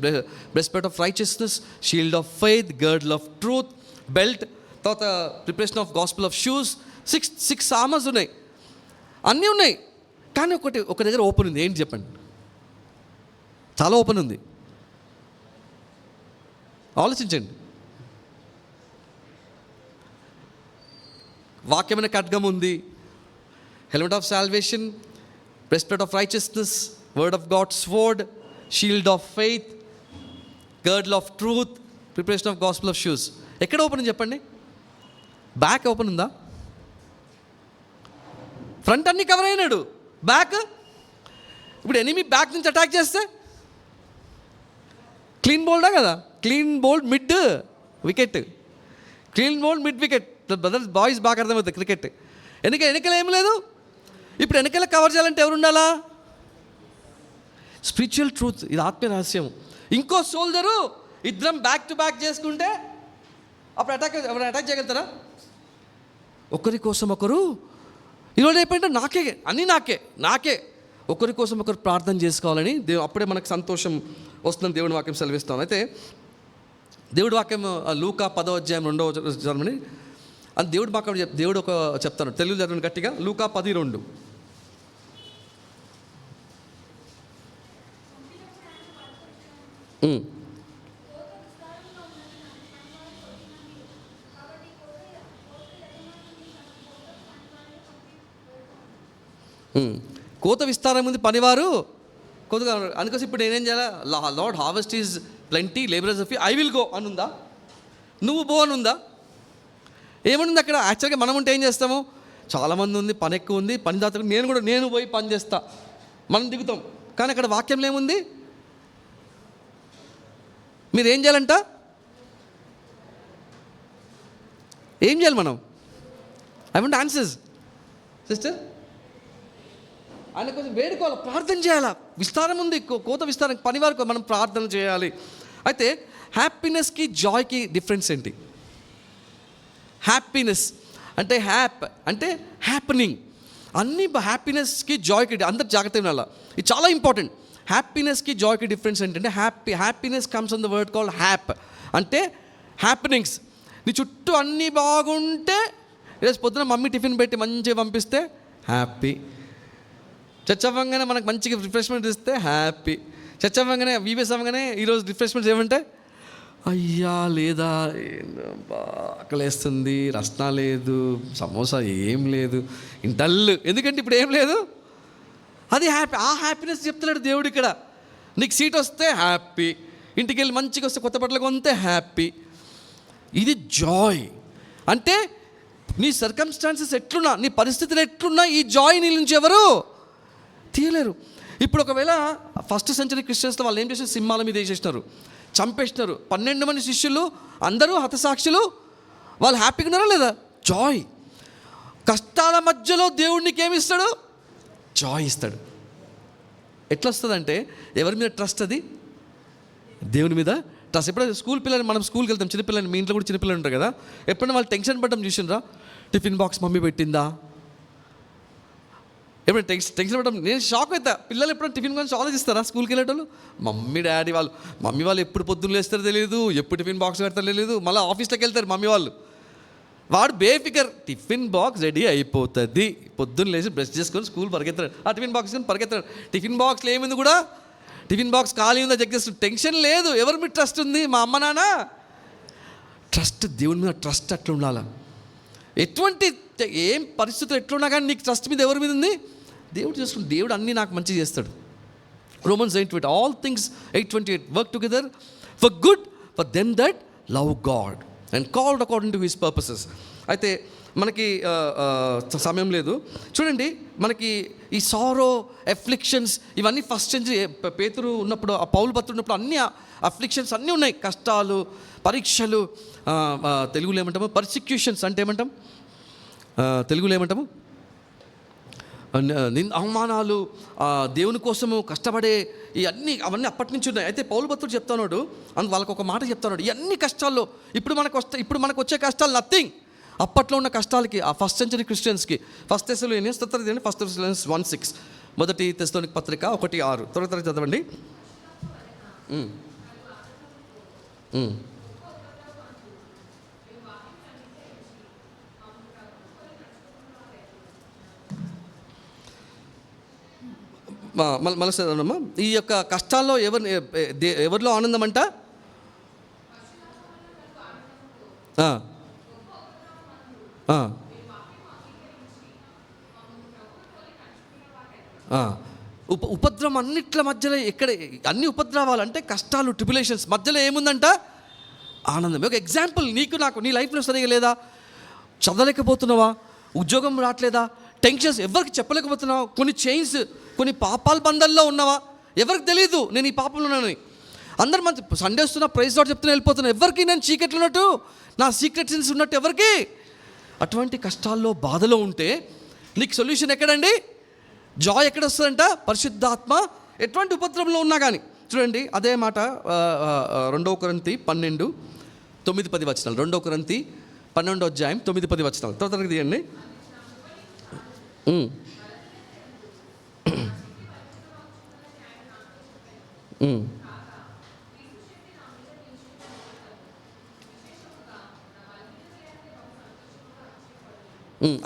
breastplate of righteousness, shield of faith, girdle of truth, belt, తర్వాత preparation of gospel of shoes. 6 armours ఉన్నాయి, అన్నీ ఉన్నాయి. కానీ ఒక దగ్గర ఓపెన్ ఉంది. ఏంటి చెప్పండి? చాలా ఓపెన్ ఉంది. ఆలోచించండి. వాక్యమైన ఖడ్గం ఉంది, helmet of salvation, breastplate of righteousness, word of God sword, shield of faith, girdle of truth, preparation of gospel of shoes. ఎక్కడ ఓపెన్ చెప్పండి? బ్యాక్ ఓపెన్ ఉందా? ఫ్రంట్ అన్నీ కవర్ అయినాడు, బ్యాక్ ఇప్పుడు ఎనిమి బ్యాక్ నుంచి అటాక్ చేస్తే క్లీన్ బౌల్డా కదా? Clean bowled mid wicket, clean bowled mid wicket. Brothers boys బాగా అర్థమవుతుంది క్రికెట్. వెనకాల ఏం లేదు. ఇప్పుడు వెనకాల కవర్ చేయాలంటే ఎవరు ఉండాలా? స్పిరిచువల్ ట్రూత్, ఇది ఆత్మీయ రహస్యం. ఇంకో సోల్జరు ఇద్దరం బ్యాక్ టు బ్యాక్ చేసుకుంటే అప్పుడు ఎవరు అటాక్ చేయగలుగుతారా? ఒకరి కోసం ఒకరు. ఈరోజు ఏంటంటే నాకే ఒకరి కోసం ఒకరు ప్రార్థన చేసుకోవాలని అప్పుడే మనకు సంతోషం వస్తుందని దేవుడి వాక్యం సెలవిస్తాం. అయితే దేవుడి వాక్యం లూకా 10వ అధ్యాయం 2వ చదవండి. అది దేవుడు ఒక చెప్తాను, తెలుగు చదవండి గట్టిగా. లూకా 10:2. కోత విస్తారం ఉంది, పనివారు కొద్దిగా. అందుకోసం ఇప్పుడు నేనేం చేయాలి? Lord harvest is plenty, labourers of I will go అని ఉందా? నువ్వు పో అని ఉందా? ఏమనుంది అక్కడ? యాక్చువల్గా మనం ఉంటే ఏం చేస్తాము? చాలామంది ఉంది, పని ఎక్కువ ఉంది, పని దాత నేను పోయి పని చేస్తా, మనం దిగుతాం. కానీ అక్కడ వాక్యంలో ఏముంది? మీరు ఏం చేయాలంట? ఏం చేయాలి మనం? I want answers sister. ఆయన కొంచెం వేడుకోవాలి, ప్రార్థన చేయాలా. విస్తారం ఉంది, కోత విస్తారం, పని వరకు మనం ప్రార్థన చేయాలి. అయితే హ్యాపీనెస్కి జాయ్కి డిఫరెన్స్ ఏంటి? హ్యాపీనెస్ అంటే అంటే హ్యాపెనింగ్. అన్ని హ్యాపీనెస్కి జాయ్కి అందరు జాగ్రత్తగా ఉండాలి. ఇది చాలా ఇంపార్టెంట్. హ్యాపీనెస్కి జాయ్కి డిఫరెన్స్ ఏంటంటే happiness comes on the word called hap. అంటే హ్యాపెనింగ్స్. నీ చుట్టూ అన్నీ బాగుంటే, ఈరోజు పొద్దున మమ్మీ టిఫిన్ పెట్టి మంచిగా పంపిస్తే హ్యాపీ. చర్చ్ అవ్వగానే మనకు మంచిగా రిఫ్రెష్మెంట్ ఇస్తే హ్యాపీ. చర్చ్ అవ్వగానే వీబీఎస్ అవ్వగానే ఈరోజు రిఫ్రెష్మెంట్స్ ఏమంటే అయ్యా లేదా, ఆకలేస్తుంది, రస్నా లేదు, సమోసా ఏం లేదు, డల్. ఎందుకంటే ఇప్పుడు ఏం లేదు. అది హ్యాపీ. ఆ హ్యాపీనెస్ చెప్తున్నాడు దేవుడు ఇక్కడ. నీకు సీట్ వస్తే హ్యాపీ, ఇంటికి వెళ్ళి మంచిగా వస్తే కొత్త బట్టలు కొంటే హ్యాపీ. ఇది జాయ్. అంటే నీ సర్కమ్స్టాన్సెస్ ఎట్లున్నా, నీ పరిస్థితులు ఎట్లున్నా, ఈ జాయ్ నీ నుంచి ఎవరు తీయలేరు. ఇప్పుడు ఒకవేళ ఫస్ట్ సెంచరీ క్రిస్టియన్స్లో వాళ్ళు ఏం చేశారు, సింహాల మీద వేసేసినారు, చంపేసినారు. 12 మంది శిష్యులు అందరూ హతసాక్షులు. వాళ్ళు హ్యాపీగా ఉన్నారా లేదా? జాయ్. కష్టాల మధ్యలో దేవుడు నీకు ఏమి ఇస్తాడు? జాయ్ ఇస్తాడు. ఎట్లా వస్తుందంటే ఎవరి మీద ట్రస్ట్? అది దేవుని మీద ట్రస్ట్. ఎప్పుడైతే స్కూల్ పిల్లలు, మనం స్కూల్కి వెళ్తాం, చిన్నపిల్లలు, మీ ఇంట్లో కూడా చిన్నపిల్లలు ఉంటారు కదా, ఎప్పుడైనా వాళ్ళు టెన్షన్ పడడం చూసినరా? టిఫిన్ బాక్స్ మమ్మీ పెట్టిందా? ఎప్పుడైనా టెన్షన్ పడడం, నేను షాక్ అవుతా. పిల్లలు ఎప్పుడైనా టిఫిన్ గురించి ఆలోచిస్తారా? స్కూల్కి వెళ్ళేటోళ్ళు మమ్మీ డాడీ వాళ్ళు, మమ్మీ వాళ్ళు ఎప్పుడు పొద్దున్న లేస్తారో తెలియదు, ఎప్పుడు టిఫిన్ బాక్స్ పెడతారో తెలియదు. మళ్ళీ ఆఫీస్లోకి వెళ్తారు మమ్మీ వాళ్ళు, వాడు బేఫికర్, టిఫిన్ బాక్స్ రెడీ అయిపోతుంది, పొద్దున్న లేచి బ్రష్ చేసుకొని స్కూల్ పరిగెత్తాడు, ఆ టిఫిన్ బాక్స్ పరిగెత్తాడు. టిఫిన్ బాక్స్లో ఏముంది కూడా, టిఫిన్ బాక్స్ ఖాళీ ఉందా చెక్ చేస్తాడు. టెన్షన్ లేదు. ఎవరి మీద ట్రస్ట్ ఉంది? మా అమ్మ నాన్న ట్రస్ట్. దేవుని మీద ట్రస్ట్ అట్లా ఉండాలి. ఎటువంటి ఏం పరిస్థితులు ఎట్లున్నా కానీ నీకు ట్రస్ట్ మీద ఎవరి మీద ఉంది? దేవుడు చేసుకుని, దేవుడు అన్నీ నాకు మంచి చేస్తాడు. Romans 8:28, all things 8:28 work together for good for them that love God and called according to his purposes. అయితే మనకి సమయం లేదు. చూడండి, మనకి ఈ సారో, అఫ్లిక్షన్స్ ఇవన్నీ ఫస్ట్ సెంచరీ పేతురు ఉన్నప్పుడు, ఆ పౌలు భక్తుడు ఉన్నప్పుడు అన్ని అఫ్లిక్షన్స్ అన్నీ ఉన్నాయి. కష్టాలు, పరీక్షలు, తెలుగులో ఏమంటాము, పర్సిక్యూషన్స్ అంటే ఏమంటాం, తెలుగులో ఏమంటాము, అవమానాలు, దేవుని కోసము కష్టపడే అవన్నీ అప్పటి నుంచి ఉన్నాయి. అయితే పౌలు భక్తుడు చెప్తున్నాడు, వాళ్ళకు ఒక మాట చెప్తున్నాడు, ఇవన్నీ కష్టాల్లో ఇప్పుడు మనకు వచ్చే కష్టాలు నథింగ్. అప్పట్లో ఉన్న కష్టాలకి, ఆ ఫస్ట్ సెంచరీ క్రిస్టియన్స్కి, ఫస్ట్ థెస్సలోనియన్స్ 1:6, మొదటి తెస్సలోనిక పత్రిక 1:6 త్వరగా చదవండి. మళ్ళీ చదవమ్మా. ఈ యొక్క కష్టాల్లో ఎవరిలో ఆనందం అంట? ఉపద్రవం అన్నిట్ల మధ్యలో, ఎక్కడ అన్ని ఉపద్రవాలు అంటే కష్టాలు, ట్రిబులేషన్స్ మధ్యలో ఏముందంట? ఆనందం. ఒక ఎగ్జాంపుల్, నీకు నాకు, నీ లైఫ్లో సరిగా లేదా, చదవలేకపోతున్నావా, ఉద్యోగం రావట్లేదా, టెన్షన్స్ ఎవరికి చెప్పలేకపోతున్నావా, కొన్ని చైన్స్, కొన్ని పాపాల బంధంలో ఉన్నావా, ఎవరికి తెలియదు నేను ఈ పాపంలో ఉన్నానని. అందరు మంచి సండే వస్తున్నా, ప్రైజ్ లార్డ్ చెప్తున్నా వెళ్ళిపోతున్నా, ఎవరికి నేను చీకట్లు ఉన్నట్టు, నా సీక్రెట్ సిన్స్ ఉన్నట్టు ఎవరికి? అటువంటి కష్టాల్లో, బాధలో ఉంటే నీకు సొల్యూషన్ ఎక్కడండి? జాయ్ ఎక్కడ వస్తుందంట? పరిశుద్ధాత్మ. ఎటువంటి ఉపద్రవంలో ఉన్నా కానీ. చూడండి, అదే మాట 2 కొరింథీ 12:9-10 వచనాలు. 2 కొరింథీ 12:9-10 త్వరగా తీయండి.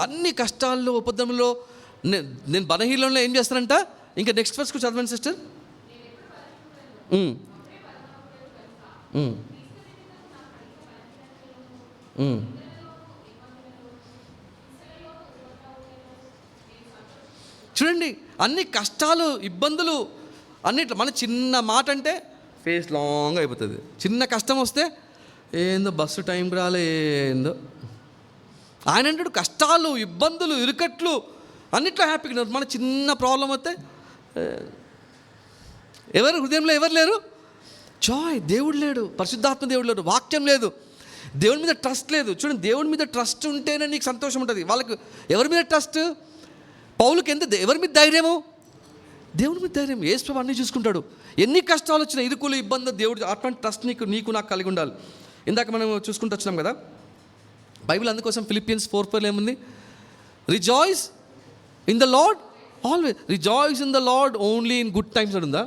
అన్ని కష్టాల్లో, ఉపద్రవంలో నేను బలహీనంలో ఏం చేస్తానంట? ఇంకా నెక్స్ట్ వర్స్కు చదవండి సిస్టర్. చూడండి, అన్ని కష్టాలు, ఇబ్బందులు అన్నిట్లో మన చిన్న మాట అంటే ఫేస్ లాంగ్ అయిపోతుంది. చిన్న కష్టం వస్తే ఏందో బస్సు టైంకి రాలే, ఏందో ఆయన అంటాడు. కష్టాలు, ఇబ్బందులు, ఇరుకట్లు అన్నిట్లో హ్యాపీగా ఉన్నారు. మన చిన్న ప్రాబ్లం వస్తే ఎవరు హృదయంలో ఎవరు లేరు? జాయ్. దేవుడు లేడు, పరిశుద్ధాత్మ దేవుడు లేడు, వాక్యం లేదు, దేవుని మీద ట్రస్ట్ లేదు. చూడండి, దేవుని మీద ట్రస్ట్ ఉంటేనే నీకు సంతోషం ఉంటుంది. వాళ్ళకు ఎవరి మీద ట్రస్ట్? పౌలుకి ఎవరి మీద ధైర్యము? దేవుని మీద ధైర్యం. యేసు అన్నీ చూసుకుంటాడు. ఎన్ని కష్టాలు వచ్చినా, ఇరుకులు, ఇబ్బంది, దేవుడు అటువంటి ట్రస్ట్ నీకు నాకు కలిగి ఉండాలి. ఇందాక మనం చూసుకుంటూ వచ్చినాం కదా బైబిల్. అందుకోసం ఫిలిపియన్స్ 4:4 ఏముంది? Rejoice in the Lord always. Rejoice in the Lord only in good times అని ఉందా?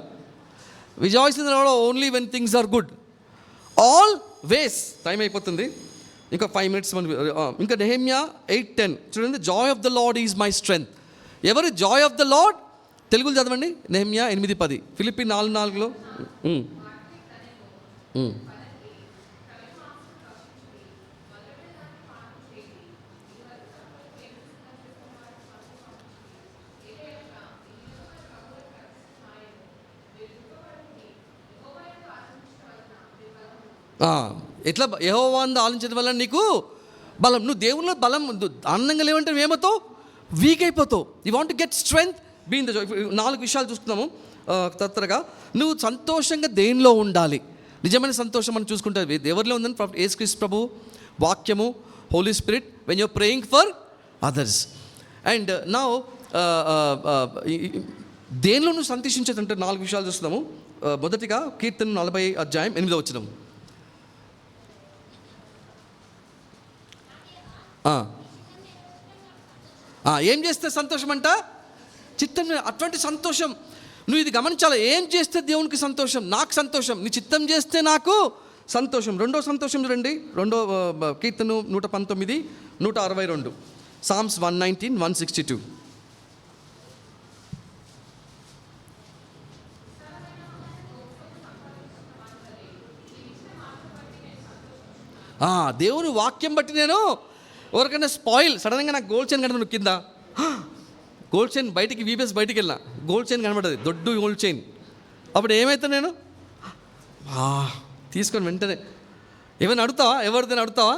Rejoice in the Lord only when things are good. Always. Time అయిపోతుంది, ఇంకా 5 minutes. ఇంకా నెహెమ్యా 8:10 చూడండి. Joy of the Lord is my strength. ఎవరు joy of the Lord? తెలుగులో చదవండి. నెహెమ్యా 8:10, ఫిలిప్పీ 4:4. ఎట్లా యెహోవా యందు ఆలోచించడం వల్ల నీకు బలం. నువ్వు దేవునిలో బలం ఆనందంగా లేవంటే ఏమవుతావు? వీక్ అయిపోతావు. You want to get strength, be in the joy. 4 విషయాలు చూస్తున్నాము తత్తరగా. నువ్వు సంతోషంగా దేనిలో ఉండాలి? నిజమైన సంతోషం మనం చూసుకుంటే ఎవరిలో ఉందని యేసుక్రీస్తు ప్రభు, వాక్యము, holy spirit, when you're praying for others. And now దేనిలో నువ్వు సంతోషించదంటే 4 విషయాలు చూస్తున్నాము. మొదటిగా కీర్తన 40 అధ్యాయం 8వ వచనం. ఏం చేస్తే సంతోషం అంట? చిత్తం. అటువంటి సంతోషం నువ్వు ఇది గమనించాలి. ఏం చేస్తే దేవునికి సంతోషం? నాకు సంతోషం. నీ చిత్తం చేస్తే నాకు సంతోషం. రెండో సంతోషం చూడండి, రెండో కీర్తన 119, 162. సామ్స్ 119, 162. దేవుని వాక్యం బట్టి నేను ఎవరికైనా సడన్గా నాకు గోల్డ్ చైన్ కనబడి కింద, గోల్డ్ చైన్ బయటికి వీబీఎస్ బయటికి వెళ్ళినా గోల్డ్ చైన్ కనబడదు, దొడ్డు గోల్డ్ చైన్. అప్పుడు ఏమవుతా నేను తీసుకొని వెంటనే ఏమైనా అడుగుతావా? ఎవరిదైనా అడుగుతావా?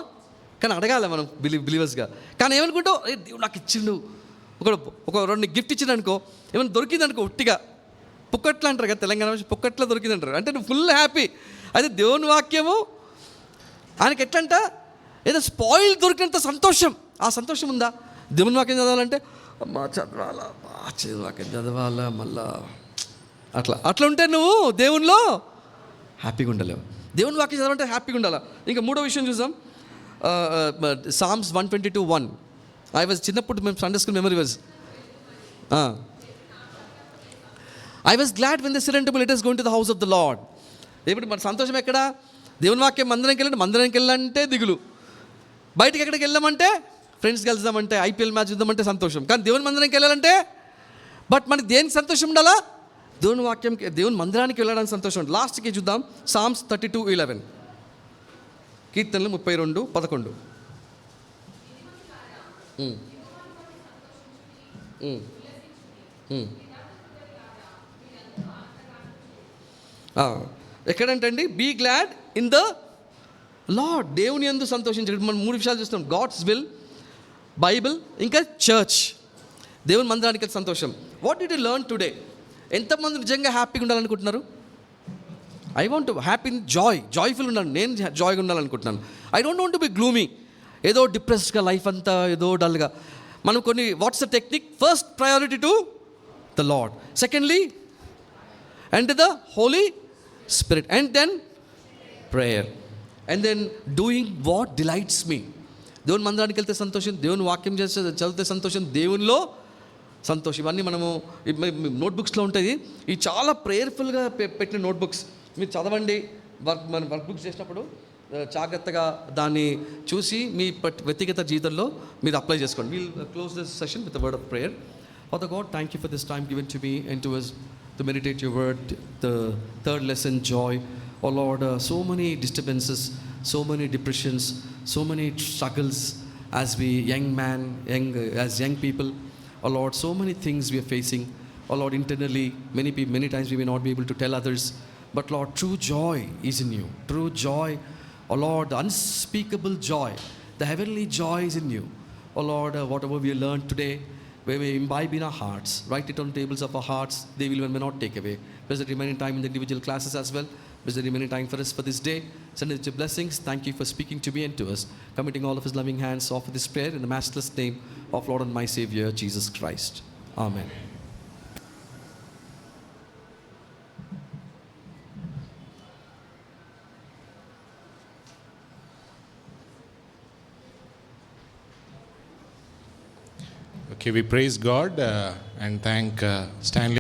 కానీ అడగాలి మనం బిలీవర్స్గా. కానీ ఏమనుకుంటావు? దేవుడు నాకు ఇచ్చిండు, ఒక 2 గిఫ్ట్ ఇచ్చిండు అనుకో, ఏమైనా దొరికిందనుకో ఉట్టిగా, పుక్కట్లా అంటారు కదా తెలంగాణ భాష, పుక్కట్లా దొరికిందంటారు. అంటే నువ్వు ఫుల్ హ్యాపీ. అదే దేవుని వాక్యము ఆయనకి ఎట్లంట, ఏదో స్పాయిల్ దొరికినంత సంతోషం. ఆ సంతోషం ఉందా? దేవుని వాక్యం చదవాలంటే అమ్మా చదవాలా, వాక్యం చదవాలా మళ్ళా, అట్లా ఉంటే నువ్వు దేవునిలో హ్యాపీగా ఉండలేవు. దేవుని వాక్యం చదవాలంటే హ్యాపీగా ఉండాలి. ఇంకా 3వ విషయం చూసాం, సామ్స్ 122:1. చిన్నప్పుడు మేము Sunday school memory verse. I was glad when the సిరెంటబుల్ let us go into the house of the Lord. ఇప్పుడు మన సంతోషం ఎక్కడ? దేవుని వాక్యం మందిరానికి వెళ్ళాలంటే దిగులు, బయటికి ఎక్కడికి వెళ్ళామంటే ఫ్రెండ్స్ కలిద్దామంటే, ఐపీఎల్ మ్యాచ్ చూద్దామంటే సంతోషం. కానీ దేవుని మందిరానికి వెళ్ళాలంటే మనకి దేనికి సంతోషం ఉండాలా? దేవుని వాక్యంకి, దేవుని మందిరానికి వెళ్ళడానికి సంతోషం ఉంటుంది. లాస్ట్కి చూద్దాం, సామ్స్ 32:11. కీర్తనలు 32:11. ఎక్కడంటే అండి, be glad in the Lord. దేవుని యందు సంతోషించడం. మనం 3 విషయాలు చూస్తాం, గాడ్స్ విల్, బైబిల్, ఇంకా చర్చ్. దేవుని మందిరానికి సంతోషం. What did you learn today? ఎంతమంది నిజంగా హ్యాపీగా ఉండాలనుకుంటున్నారు? I want to happy, joyful ఉండాలి. నేను జాయ్గా ఉండాలనుకుంటున్నాను. I don't want to be gloomy, ఏదో డిప్రెస్డ్గా లైఫ్ అంతా ఏదో డల్గా. మనం what's the technique? First priority to the Lord, secondly and the Holi spirit, and then prayer, and then doing what delights me. దేవుని మందిరానికి వెళ్తే సంతోషం, దేవుని వాక్యం చేస్తే చదివితే సంతోషం, దేవునిలో సంతోషం. ఇవన్నీ మనము నోట్బుక్స్లో ఉంటుంది. ఇవి చాలా ప్రేయర్ఫుల్గా పెట్టిన నోట్బుక్స్. మీరు చదవండి. మన వర్క్ బుక్స్ చేసినప్పుడు జాగ్రత్తగా దాన్ని చూసి మీ వ్యక్తిగత జీవితంలో మీరు అప్లై చేసుకోండి. We'll close this session with the word of prayer. Father God, thank you for this time given to me and to us to meditate your word. The third lesson, joy. Oh Lord, so many disturbances, so many depressions, so many struggles as young people. Oh Lord, so many things we are facing. Oh Lord, internally, many times we may not be able to tell others. But Lord, true joy is in you. True joy, oh Lord, the unspeakable joy, the heavenly joy is in you. Oh Lord, whatever we learned today, we may imbibe in our hearts, write it on tables of our hearts. They will and may not take away. Bless the remaining time in the individual classes as well. Bless the remaining time for us for this day. Send us your blessings. Thank you for speaking to me and to us. Committing all of his loving hands, offer this prayer in the matchless name of Lord and my Savior, Jesus Christ. Amen. Okay, we praise God and thank Stanley.